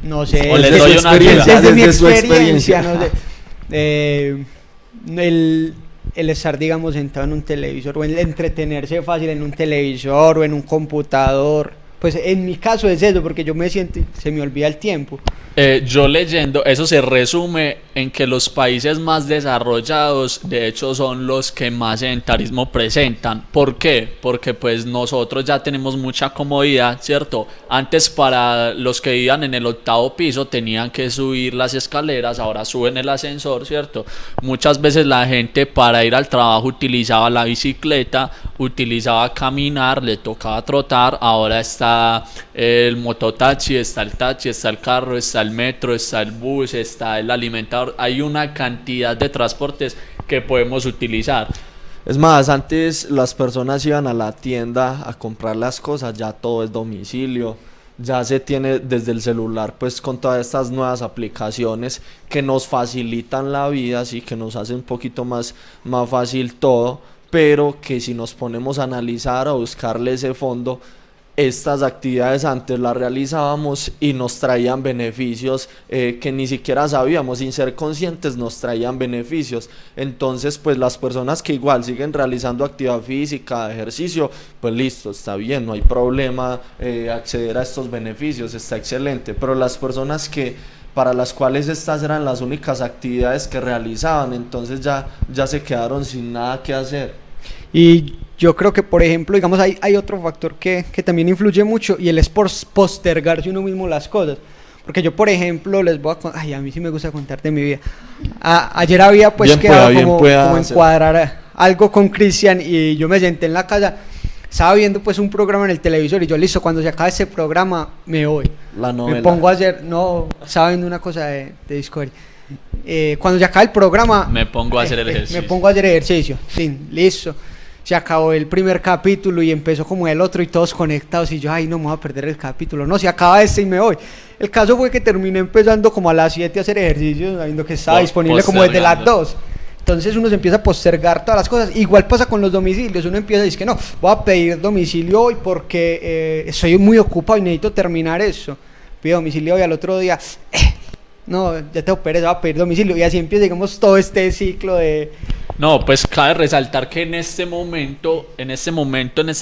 no sé. O les doy una ayuda. Desde mi su experiencia, no sé. El estar, digamos, sentado en un televisor o el entretenerse fácil en un televisor o en un computador. Pues en mi caso es eso, porque yo me siento y se me olvida el tiempo. Yo leyendo, eso se resume en que los países más desarrollados de hecho son los que más sedentarismo presentan. ¿Por qué? Porque pues nosotros ya tenemos mucha comodidad, ¿cierto? Antes para los que vivían en el 8º piso tenían que subir las escaleras, ahora suben el ascensor, ¿cierto? Muchas veces la gente para ir al trabajo utilizaba la bicicleta, utilizaba caminar, le tocaba trotar, ahora está el mototaxi, está el taxi, está el carro, está el metro, está el bus, está el alimentador. Hay una cantidad de transportes que podemos utilizar. Es más, antes las personas iban a la tienda a comprar las cosas, ya todo es domicilio, ya se tiene desde el celular, pues con todas estas nuevas aplicaciones que nos facilitan la vida, así que nos hace un poquito más fácil todo, pero que si nos ponemos a analizar, a buscarle ese fondo, estas actividades antes las realizábamos y nos traían beneficios que ni siquiera sabíamos, sin ser conscientes nos traían beneficios. Entonces pues las personas que igual siguen realizando actividad física, ejercicio, pues listo, está bien, no hay problema acceder a estos beneficios, está excelente. Pero las personas para las cuales estas eran las únicas actividades que realizaban, entonces ya se quedaron sin nada que hacer. Y yo creo que, por ejemplo, digamos, hay otro factor que también influye mucho, y él es por postergarse uno mismo las cosas. Porque yo, por ejemplo, les voy a contar, a mí sí me gusta contarte mi vida. Ayer había pues bien quedado como hacer. encuadrar algo con Cristian, y yo me senté en la casa, estaba viendo pues un programa en el televisor, y yo listo, cuando se acabe ese programa me voy. La novela. Me pongo a hacer, estaba viendo una cosa de Discovery. Cuando se acabe el programa me pongo a hacer el ejercicio. Me pongo a hacer ejercicio, sí, listo. Se acabó el primer capítulo y empezó como el otro y todos conectados, y yo, no me voy a perder el capítulo, no, se acaba este y me voy. El caso fue que terminé empezando como a las 7 a hacer ejercicio, sabiendo que estaba disponible como desde las 2. Entonces uno se empieza a postergar todas las cosas. Igual pasa con los domicilios, uno empieza a decir que no, voy a pedir domicilio hoy porque estoy muy ocupado y necesito terminar eso. Pido domicilio hoy, al otro día, no, ya tengo pereza, voy a pedir domicilio, y así empieza, digamos, todo este ciclo de... No, pues cabe resaltar que en esta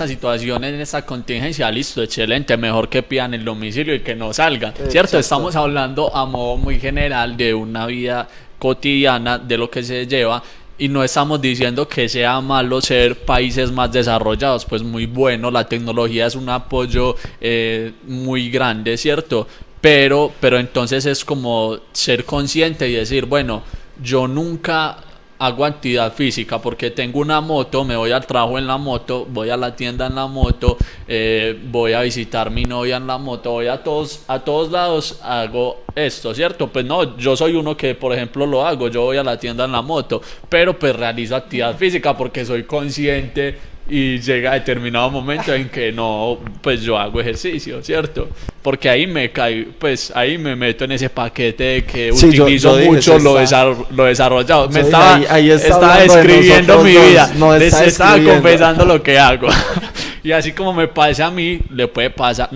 situación, en esta contingencia, listo, excelente, mejor que pidan el domicilio y que no salgan, ¿cierto? Exacto. Estamos hablando a modo muy general de una vida cotidiana, de lo que se lleva, y no estamos diciendo que sea malo ser países más desarrollados, pues muy bueno, la tecnología es un apoyo muy grande, ¿cierto? Pero entonces es como ser consciente y decir, bueno, yo nunca hago actividad física porque tengo una moto, me voy al trabajo en la moto, voy a la tienda en la moto, voy a visitar a mi novia en la moto, voy a todos lados, hago esto, ¿cierto? Pues no, yo soy uno que, por ejemplo, lo hago, yo voy a la tienda en la moto, pero pues realizo actividad física porque soy consciente y llega a determinado momento en que no, pues yo hago ejercicio, ¿cierto? Porque ahí me caigo, pues ahí me meto en ese paquete de que sí, utilizo yo mucho lo desarrollado. Me estaba describiendo mi vida, les estaba confesando lo que hago. Y así como me pasa a mí, le pasa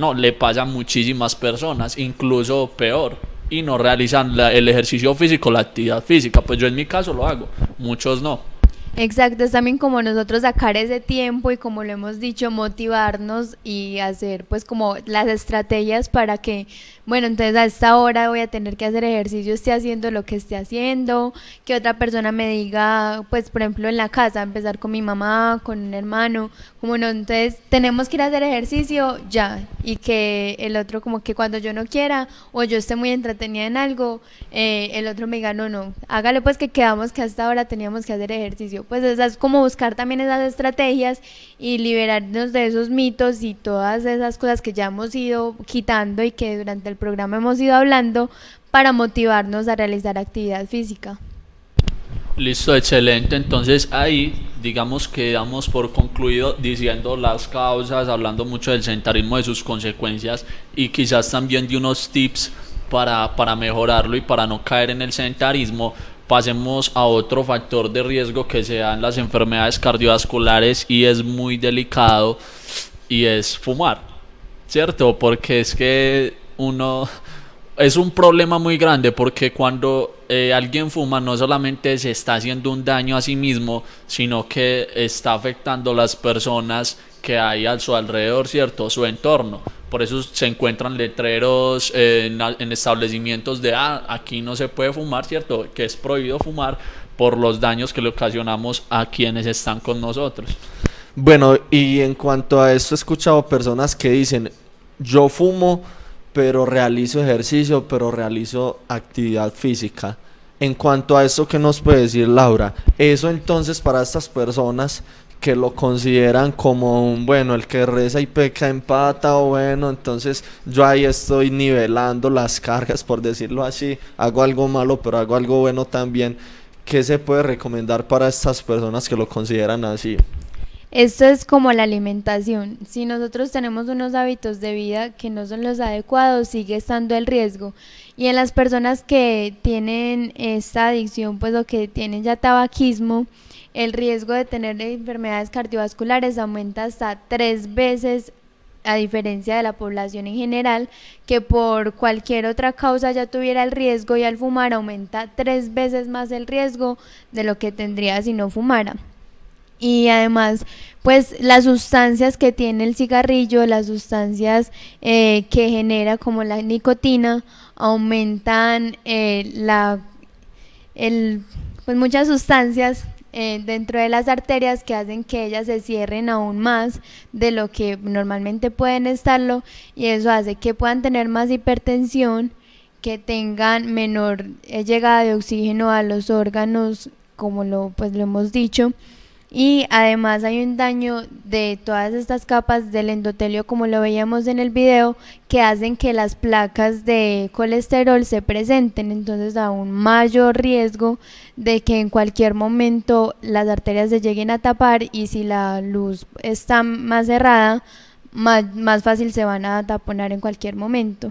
a muchísimas personas, incluso peor, y no realizan el ejercicio físico, la actividad física. Pues yo en mi caso lo hago, muchos no. Exacto, es también como nosotros sacar ese tiempo y como lo hemos dicho, motivarnos y hacer pues como las estrategias para que, bueno, entonces a esta hora voy a tener que hacer ejercicio, esté haciendo lo que esté haciendo, que otra persona me diga, pues por ejemplo en la casa, empezar con mi mamá, con un hermano, como no, entonces tenemos que ir a hacer ejercicio ya, y que el otro como que cuando yo no quiera o yo esté muy entretenida en algo, el otro me diga, no, hágale pues que quedamos que hasta ahora teníamos que hacer ejercicio. Pues es como buscar también esas estrategias y liberarnos de esos mitos y todas esas cosas que ya hemos ido quitando y que durante el programa hemos ido hablando para motivarnos a realizar actividad física. Listo, excelente. Entonces ahí digamos que damos por concluido diciendo las causas, hablando mucho del sedentarismo, de sus consecuencias y quizás también de unos tips para mejorarlo y para no caer en el sedentarismo. Pasemos a otro factor de riesgo que se da en las enfermedades cardiovasculares y es muy delicado, y es fumar, ¿cierto? Porque es que es un problema muy grande, porque cuando alguien fuma no solamente se está haciendo un daño a sí mismo, sino que está afectando a las personas que hay a su alrededor, ¿cierto? Su entorno. Por eso se encuentran letreros en establecimientos de aquí no se puede fumar, ¿cierto? Que es prohibido fumar por los daños que le ocasionamos a quienes están con nosotros. Bueno, y en cuanto a esto he escuchado personas que dicen, yo fumo, pero realizo ejercicio, pero realizo actividad física. En cuanto a esto, ¿qué nos puede decir Laura? Eso entonces para estas personas que lo consideran como bueno, el que reza y peca empata, o bueno, entonces yo ahí estoy nivelando las cargas, por decirlo así, hago algo malo pero hago algo bueno también. ¿Qué se puede recomendar para estas personas que lo consideran así? Esto es como la alimentación. Si nosotros tenemos unos hábitos de vida que no son los adecuados, sigue estando el riesgo. Y en las personas que tienen esta adicción, pues o que tienen ya tabaquismo, el riesgo de tener enfermedades cardiovasculares aumenta hasta 3 veces, a diferencia de la población en general, que por cualquier otra causa ya tuviera el riesgo, y al fumar aumenta 3 veces más el riesgo de lo que tendría si no fumara. Y además, pues las sustancias que tiene el cigarrillo, las sustancias que genera como la nicotina, aumentan pues muchas sustancias dentro de las arterias que hacen que ellas se cierren aún más de lo que normalmente pueden estarlo, y eso hace que puedan tener más hipertensión, que tengan menor llegada de oxígeno a los órganos, como lo hemos dicho. Y además hay un daño de todas estas capas del endotelio, como lo veíamos en el video, que hacen que las placas de colesterol se presenten, entonces da un mayor riesgo de que en cualquier momento las arterias se lleguen a tapar, y si la luz está más cerrada, más fácil se van a taponar en cualquier momento.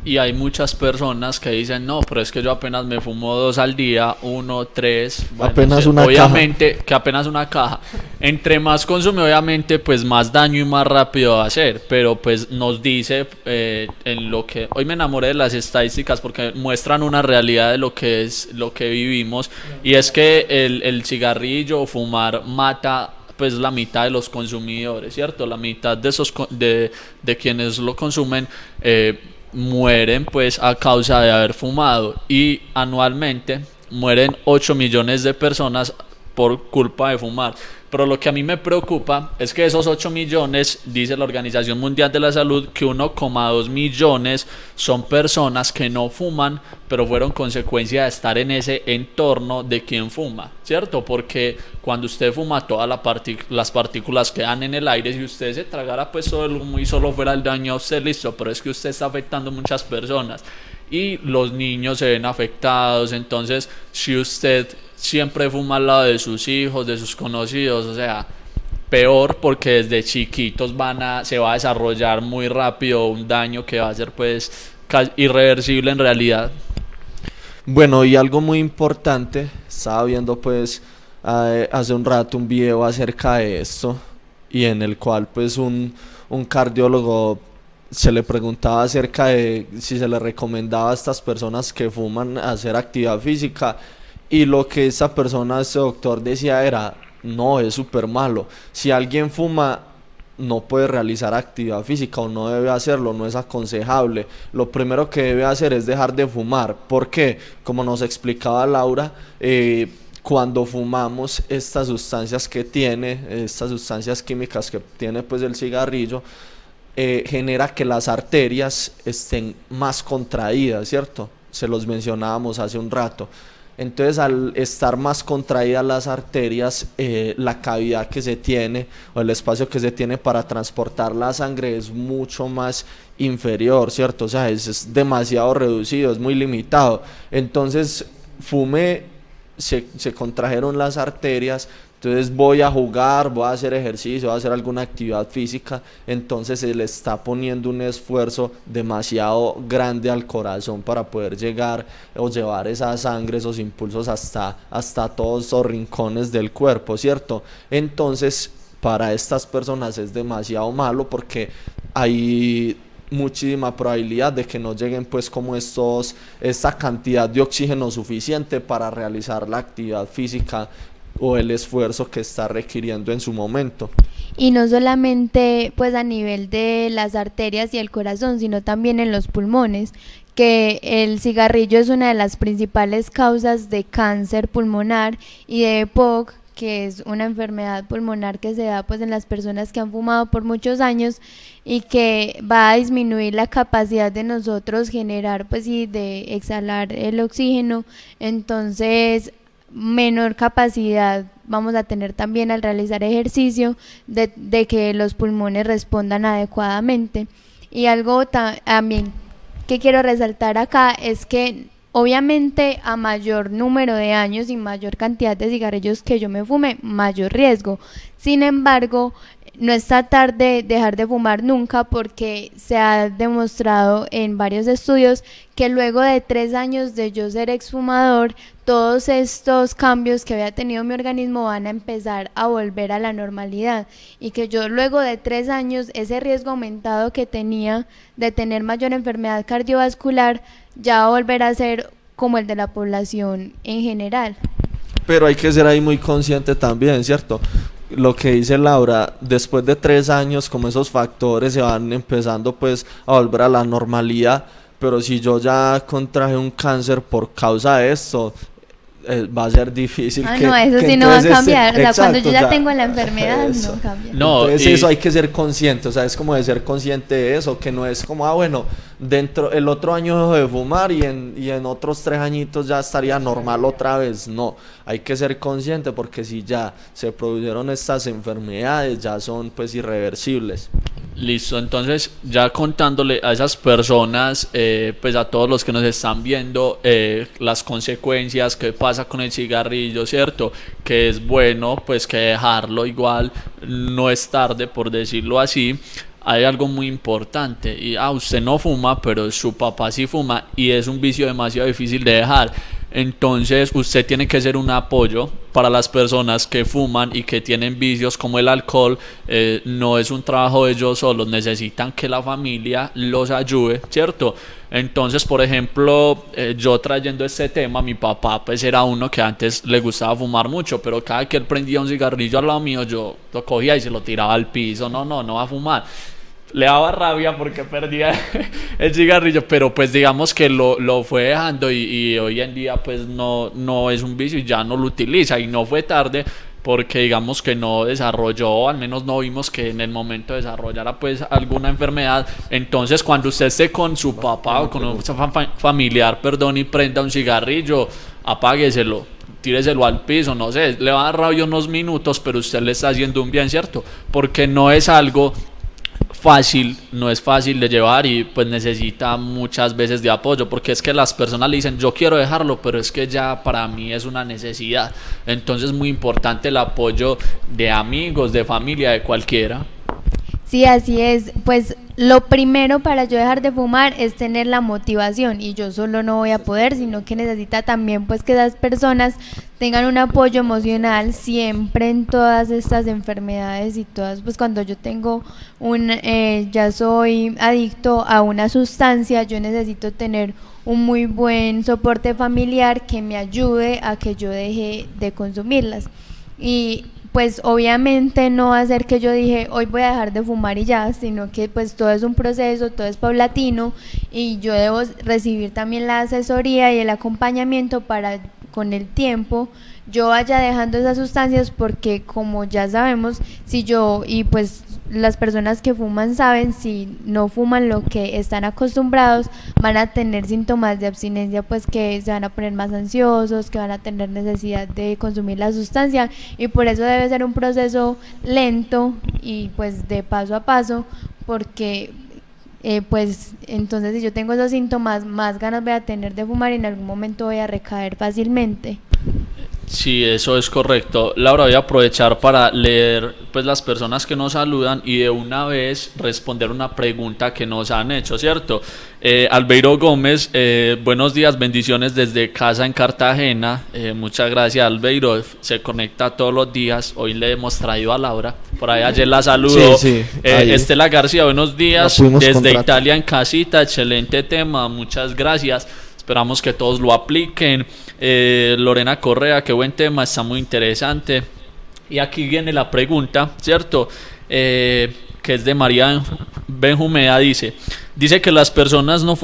Y hay muchas personas que dicen, no, pero es que yo apenas me fumo 2 al día, 1, 3, bueno, apenas una obviamente caja. que apenas una caja. Entre más consume, obviamente, pues más daño y más rápido va a ser. Pero pues nos dice en lo que hoy me enamoré de las estadísticas, porque muestran una realidad de lo que es lo que vivimos, y es que el cigarrillo o fumar mata pues la mitad de los consumidores, ¿cierto? La mitad de esos de quienes lo consumen mueren pues a causa de haber fumado, y anualmente mueren 8 millones de personas por culpa de fumar. Pero lo que a mí me preocupa es que esos 8 millones, dice la Organización Mundial de la Salud, que 1,2 millones son personas que no fuman, pero fueron consecuencia de estar en ese entorno de quien fuma, ¿cierto? Porque cuando usted fuma, todas las partículas quedan en el aire. Si usted se tragara pues todo el humo y solo fuera el daño a usted, listo, pero es que usted está afectando a muchas personas y los niños se ven afectados. Entonces, si usted siempre fuma al lado de sus hijos, de sus conocidos, o sea, peor, porque desde chiquitos se va a desarrollar muy rápido un daño que va a ser pues irreversible en realidad. Bueno, y algo muy importante, estaba viendo pues hace un rato un video acerca de esto, y en el cual pues un cardiólogo se le preguntaba acerca de si se le recomendaba a estas personas que fuman hacer actividad física, Y lo que esa persona, ese doctor decía era, no, es súper malo. Si alguien fuma, no puede realizar actividad física o no debe hacerlo, no es aconsejable. Lo primero que debe hacer es dejar de fumar. ¿Por qué? Como nos explicaba Laura, cuando fumamos estas sustancias que tiene, estas sustancias químicas que tiene pues el cigarrillo, genera que las arterias estén más contraídas, ¿cierto? Se los mencionábamos hace un rato. Entonces, al estar más contraídas las arterias, la cavidad que se tiene o el espacio que se tiene para transportar la sangre es mucho más inferior, ¿cierto? O sea, es demasiado reducido, es muy limitado. Entonces, fumé, se contrajeron las arterias. Entonces voy a jugar, voy a hacer ejercicio, voy a hacer alguna actividad física, entonces se le está poniendo un esfuerzo demasiado grande al corazón para poder llegar o llevar esa sangre, esos impulsos hasta todos esos rincones del cuerpo, ¿cierto? Entonces para estas personas es demasiado malo porque hay muchísima probabilidad de que no lleguen pues como esta cantidad de oxígeno suficiente para realizar la actividad física o el esfuerzo que está requiriendo en su momento. Y no solamente pues a nivel de las arterias y el corazón, sino también en los pulmones, que el cigarrillo es una de las principales causas de cáncer pulmonar y de EPOC, que es una enfermedad pulmonar que se da pues en las personas que han fumado por muchos años y que va a disminuir la capacidad de nosotros generar pues y de exhalar el oxígeno. Entonces menor capacidad vamos a tener también al realizar ejercicio de que los pulmones respondan adecuadamente. Y algo también que quiero resaltar acá es que obviamente a mayor número de años y mayor cantidad de cigarrillos que yo me fume, mayor riesgo. Sin embargo, no está tarde dejar de fumar nunca, porque se ha demostrado en varios estudios que luego de 3 años de yo ser exfumador, todos estos cambios que había tenido mi organismo van a empezar a volver a la normalidad, y que yo luego de 3 años ese riesgo aumentado que tenía de tener mayor enfermedad cardiovascular ya va a volver a ser como el de la población en general. Pero hay que ser ahí muy consciente también, ¿cierto? Lo que dice Laura, después de 3 años, como esos factores se van empezando pues a volver a la normalidad, pero si yo ya contraje un cáncer por causa de esto, va a ser difícil no, eso sí no va a cambiar, o sea, exacto, cuando yo ya tengo la enfermedad eso no cambia. No, entonces eso hay que ser consciente, o sea, es como de ser consciente de eso, que no es como, bueno, dentro el otro año dejo de fumar y en otros 3 añitos ya estaría normal otra vez. No, hay que ser consciente, porque si ya se produjeron estas enfermedades, ya son pues irreversibles. Listo, entonces ya contándole a esas personas, pues a todos los que nos están viendo, las consecuencias, qué pasa con el cigarrillo, ¿cierto? Que es bueno pues que dejarlo, igual no es tarde, por decirlo así. Hay algo muy importante, y usted no fuma, pero su papá sí fuma, y es un vicio demasiado difícil de dejar. Entonces usted tiene que ser un apoyo para las personas que fuman y que tienen vicios como el alcohol. No es un trabajo de ellos solos, necesitan que la familia los ayude, ¿cierto? Entonces, por ejemplo, yo trayendo este tema, mi papá pues era uno que antes le gustaba fumar mucho, pero cada que él prendía un cigarrillo al lado mío, yo lo cogía y se lo tiraba al piso. No va a fumar. Le daba rabia porque perdía el cigarrillo, pero pues digamos que lo fue dejando, y hoy en día pues no es un vicio y ya no lo utiliza, y no fue tarde, porque digamos que no desarrolló, al menos no vimos que en el momento desarrollara pues alguna enfermedad. Entonces cuando usted esté con su papá o con un familiar, y prenda un cigarrillo, apágueselo, tíreselo al piso, no sé, le va a dar rabia unos minutos, pero usted le está haciendo un bien, ¿cierto? Porque no es algo fácil, no es fácil de llevar, y pues necesita muchas veces de apoyo, porque es que las personas le dicen yo quiero dejarlo, pero es que ya para mí es una necesidad. Entonces es muy importante el apoyo de amigos, de familia, de cualquiera. Sí, así es. Pues lo primero para yo dejar de fumar es tener la motivación, y yo solo no voy a poder, sino que necesita también pues que esas personas tengan un apoyo emocional siempre en todas estas enfermedades y todas, pues cuando yo tengo ya soy adicto a una sustancia, yo necesito tener un muy buen soporte familiar que me ayude a que yo deje de consumirlas. Y pues obviamente no va a ser que yo dije hoy voy a dejar de fumar y ya, sino que pues todo es un proceso, todo es paulatino, y yo debo recibir también la asesoría y el acompañamiento para con el tiempo yo vaya dejando esas sustancias, porque como ya sabemos, si yo, y pues las personas que fuman saben, si no fuman lo que están acostumbrados, van a tener síntomas de abstinencia, pues que se van a poner más ansiosos, que van a tener necesidad de consumir la sustancia, y por eso debe ser un proceso lento y pues de paso a paso, porque pues entonces si yo tengo esos síntomas, más ganas voy a tener de fumar y en algún momento voy a recaer fácilmente. Sí, eso es correcto. Laura, voy a aprovechar para leer pues las personas que nos saludan y de una vez responder una pregunta que nos han hecho, ¿cierto? Albeiro Gómez, buenos días, bendiciones desde casa en Cartagena. Muchas gracias, Albeiro, se conecta todos los días. Hoy le hemos traído a Laura, por ahí ayer la saludó. Sí, Estela García, buenos días, desde contratar. Italia en casita, excelente tema, muchas gracias. Esperamos que todos lo apliquen. Lorena Correa, qué buen tema, está muy interesante. Y aquí viene la pregunta, ¿cierto? Que es de María Benjumea, dice que las personas no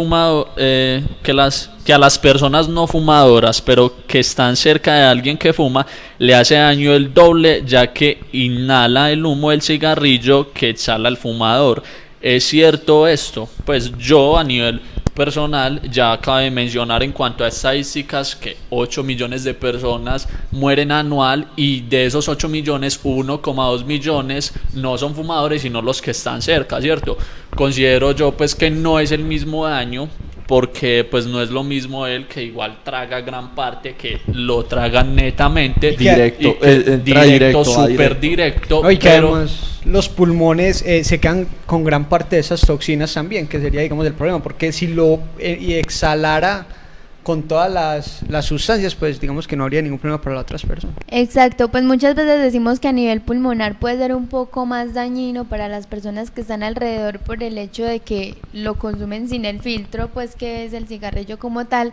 que a las personas no fumadoras, pero que están cerca de alguien que fuma, le hace daño el doble, ya que inhala el humo del cigarrillo que exhala el fumador. ¿Es cierto esto? Pues yo a nivel personal, ya cabe mencionar en cuanto a estadísticas que 8 millones de personas mueren anual, y de esos 8 millones, 1,2 millones no son fumadores, sino los que están cerca, ¿cierto? Considero yo pues que no es el mismo daño, porque pues no es lo mismo él, que igual traga gran parte, que lo tragan netamente directo, directo, súper directo, no, y que pero además los pulmones se quedan con gran parte de esas toxinas también, que sería digamos el problema, porque si lo y exhalara con todas las sustancias, pues digamos que no habría ningún problema para las otras personas. Exacto, pues muchas veces decimos que a nivel pulmonar puede ser un poco más dañino para las personas que están alrededor por el hecho de que lo consumen sin el filtro, pues que es el cigarrillo como tal.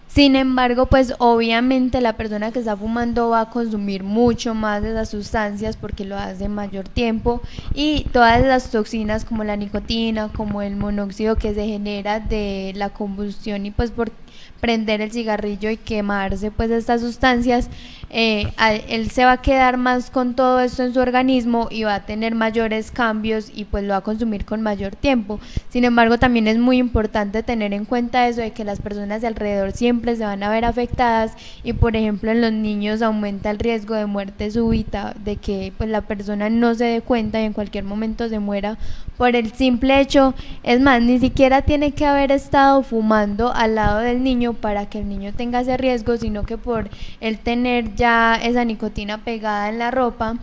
Sin embargo, pues obviamente la persona que está fumando va a consumir mucho más de esas sustancias porque lo hace mayor tiempo, y todas las toxinas como la nicotina, como el monóxido que se genera de la combustión y pues por prender el cigarrillo y quemarse pues estas sustancias, él se va a quedar más con todo esto en su organismo y va a tener mayores cambios y pues lo va a consumir con mayor tiempo. Sin embargo, también es muy importante tener en cuenta eso de que las personas de alrededor siempre se van a ver afectadas, y por ejemplo en los niños aumenta el riesgo de muerte súbita, de que pues la persona no se dé cuenta y en cualquier momento se muera por el simple hecho, es más, ni siquiera tiene que haber estado fumando al lado del niño para que el niño tenga ese riesgo, sino que por el tener ya esa nicotina pegada en la ropa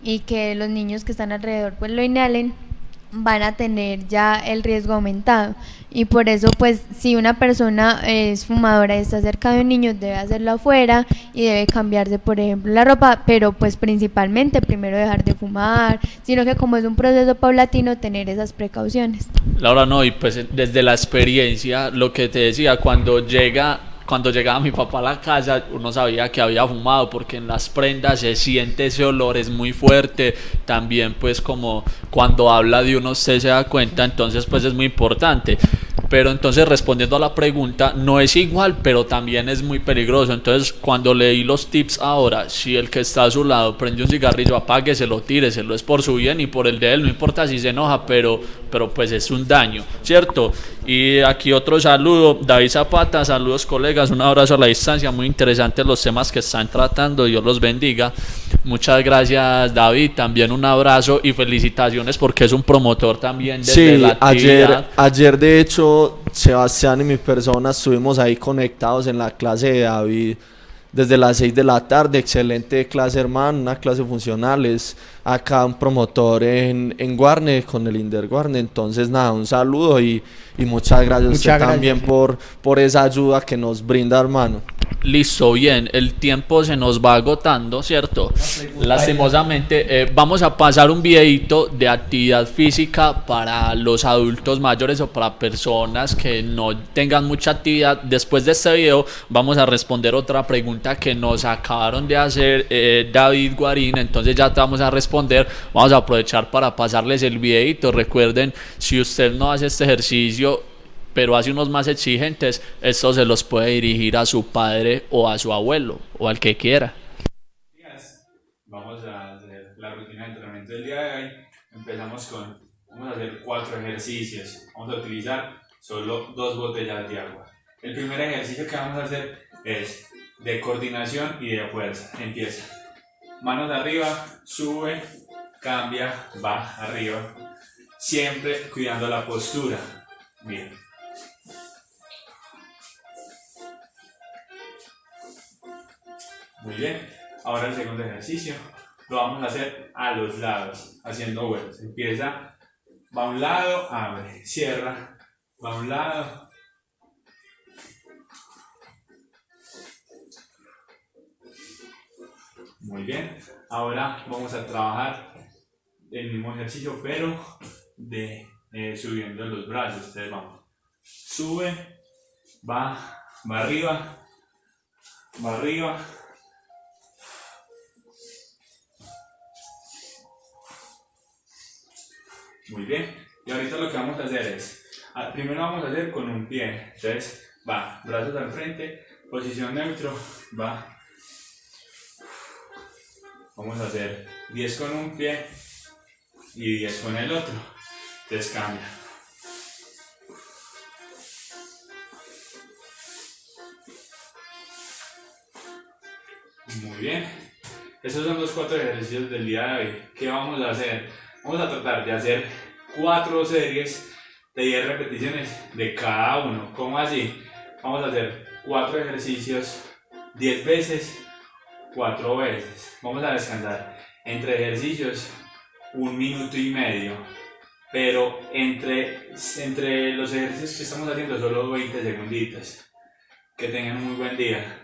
y que los niños que están alrededor pues lo inhalen, van a tener ya el riesgo aumentado. Y por eso pues si una persona es fumadora y está cerca de un niño, debe hacerlo afuera y debe cambiarse por ejemplo la ropa, pero pues principalmente primero dejar de fumar, sino que como es un proceso paulatino, tener esas precauciones. Laura, no, y pues desde la experiencia, lo que te decía, cuando llegaba mi papá a la casa, uno sabía que había fumado, porque en las prendas se siente ese olor, es muy fuerte. También pues como cuando habla de uno usted se da cuenta, entonces pues es muy importante. Pero entonces, respondiendo a la pregunta, no es igual, pero también es muy peligroso. Entonces, cuando leí los tips ahora, si el que está a su lado prende un cigarrillo, apágueselo, tíreselo, es por su bien y por el de él, no importa si se enoja, pero pues es un daño, ¿cierto? Y aquí otro saludo, David Zapata, saludos colegas, un abrazo a la distancia, muy interesantes los temas que están tratando, Dios los bendiga. Muchas gracias, David, también un abrazo y felicitaciones porque es un promotor también desde la actividad. Ayer de hecho Sebastián y mi persona estuvimos ahí conectados en la clase de David, desde las 6 de la tarde, excelente clase hermano, una clase funcional, es acá un promotor en Guarne, con el Inder Guarne. Entonces nada, un saludo y muchas gracias a usted también por esa ayuda que nos brinda, hermano. Listo, bien, el tiempo se nos va agotando, ¿cierto? Lastimosamente, vamos a pasar un videito de actividad física para los adultos mayores o para personas que no tengan mucha actividad. Después de este video vamos a responder otra pregunta que nos acabaron de hacer David Guarín, entonces ya te vamos a responder. Vamos a aprovechar para pasarles el videito. Recuerden, si usted no hace este ejercicio pero hace unos más exigentes, esto se los puede dirigir a su padre o a su abuelo o al que quiera. Vamos a hacer la rutina de entrenamiento del día de hoy. Vamos a hacer 4 ejercicios. Vamos a utilizar solo 2 botellas de agua. El primer ejercicio que vamos a hacer es de coordinación y de fuerza. Empieza. Manos arriba, sube, cambia, va arriba. Siempre cuidando la postura. Bien. Muy bien, ahora el segundo ejercicio lo vamos a hacer a los lados, haciendo vuelos. Empieza, va a un lado, abre, cierra, va a un lado. Muy bien, ahora vamos a trabajar el mismo ejercicio, pero subiendo los brazos. Entonces vamos, sube, va arriba, va arriba. Muy bien, y ahorita lo que vamos a hacer es, primero vamos a hacer con un pie. Entonces va, brazos al frente, posición neutro, va. Vamos a hacer 10 con un pie y 10 con el otro. Entonces cambia. Muy bien, esos son los 4 ejercicios del día de hoy. ¿Qué vamos a hacer? Vamos a tratar de hacer 4 series de 10 repeticiones de cada uno. ¿Cómo así? Vamos a hacer 4 ejercicios 10 veces, 4 veces. Vamos a descansar entre ejercicios 1 minuto y medio. Pero entre los ejercicios que estamos haciendo solo 20 segunditos. Que tengan un muy buen día.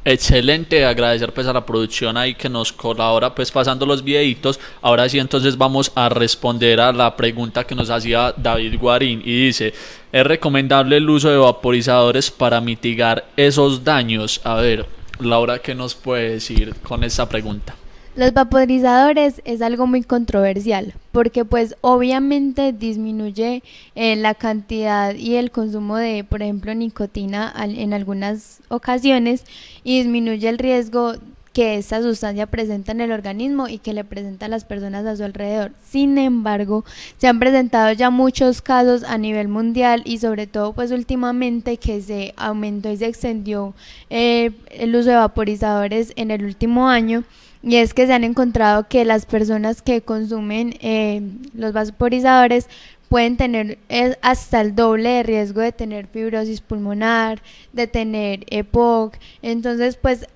Excelente, agradecer pues a la producción ahí que nos colabora pues pasando los videitos. Ahora sí, entonces vamos a responder a la pregunta que nos hacía David Guarín y dice: ¿es recomendable el uso de vaporizadores para mitigar esos daños? A ver, Laura, ¿qué nos puede decir con esta pregunta? Los vaporizadores es algo muy controversial porque pues obviamente disminuye la cantidad y el consumo de, por ejemplo, nicotina en algunas ocasiones y disminuye el riesgo que esta sustancia presenta en el organismo y que le presenta a las personas a su alrededor. Sin embargo, se han presentado ya muchos casos a nivel mundial y sobre todo pues últimamente que se aumentó y se extendió el uso de vaporizadores en el último año. Y es que se han encontrado que las personas que consumen los vaporizadores pueden tener hasta el doble de riesgo de tener fibrosis pulmonar, de tener EPOC. Entonces, pues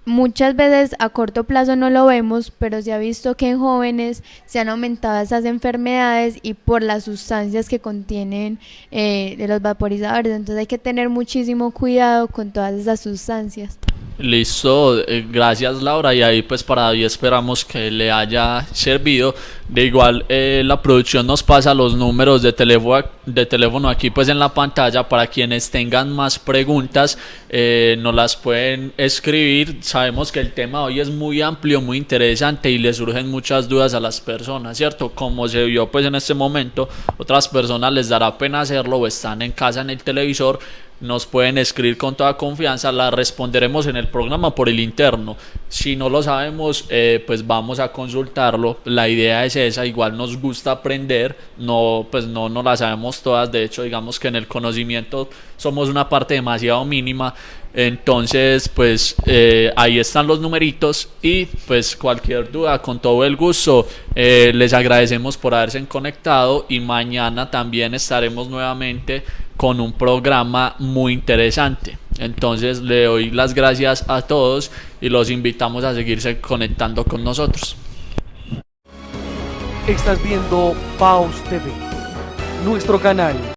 muchas veces a corto plazo no lo vemos, pero se ha visto que en jóvenes se han aumentado esas enfermedades y por las sustancias que contienen de los vaporizadores. Entonces hay que tener muchísimo cuidado con todas esas sustancias. Listo, gracias Laura, y ahí pues para hoy esperamos que le haya servido. De igual la producción nos pasa los números de teléfono aquí pues en la pantalla para quienes tengan más preguntas, nos las pueden escribir. Sabemos que el tema hoy es muy amplio, muy interesante y le surgen muchas dudas a las personas, ¿cierto? Como se vio pues en este momento, otras personas les dará pena hacerlo o están en casa en el televisor. Nos pueden escribir con toda confianza, la responderemos en el programa por el interno. Si no lo sabemos, pues vamos a consultarlo. La idea es esa, igual nos gusta aprender, no la sabemos todas. De hecho, digamos que en el conocimiento somos una parte demasiado mínima. Entonces, pues ahí están los numeritos y pues cualquier duda, con todo el gusto, les agradecemos por haberse conectado y mañana también estaremos nuevamente con un programa muy interesante. Entonces le doy las gracias a todos y los invitamos a seguirse conectando con nosotros. Estás viendo Paus TV, nuestro canal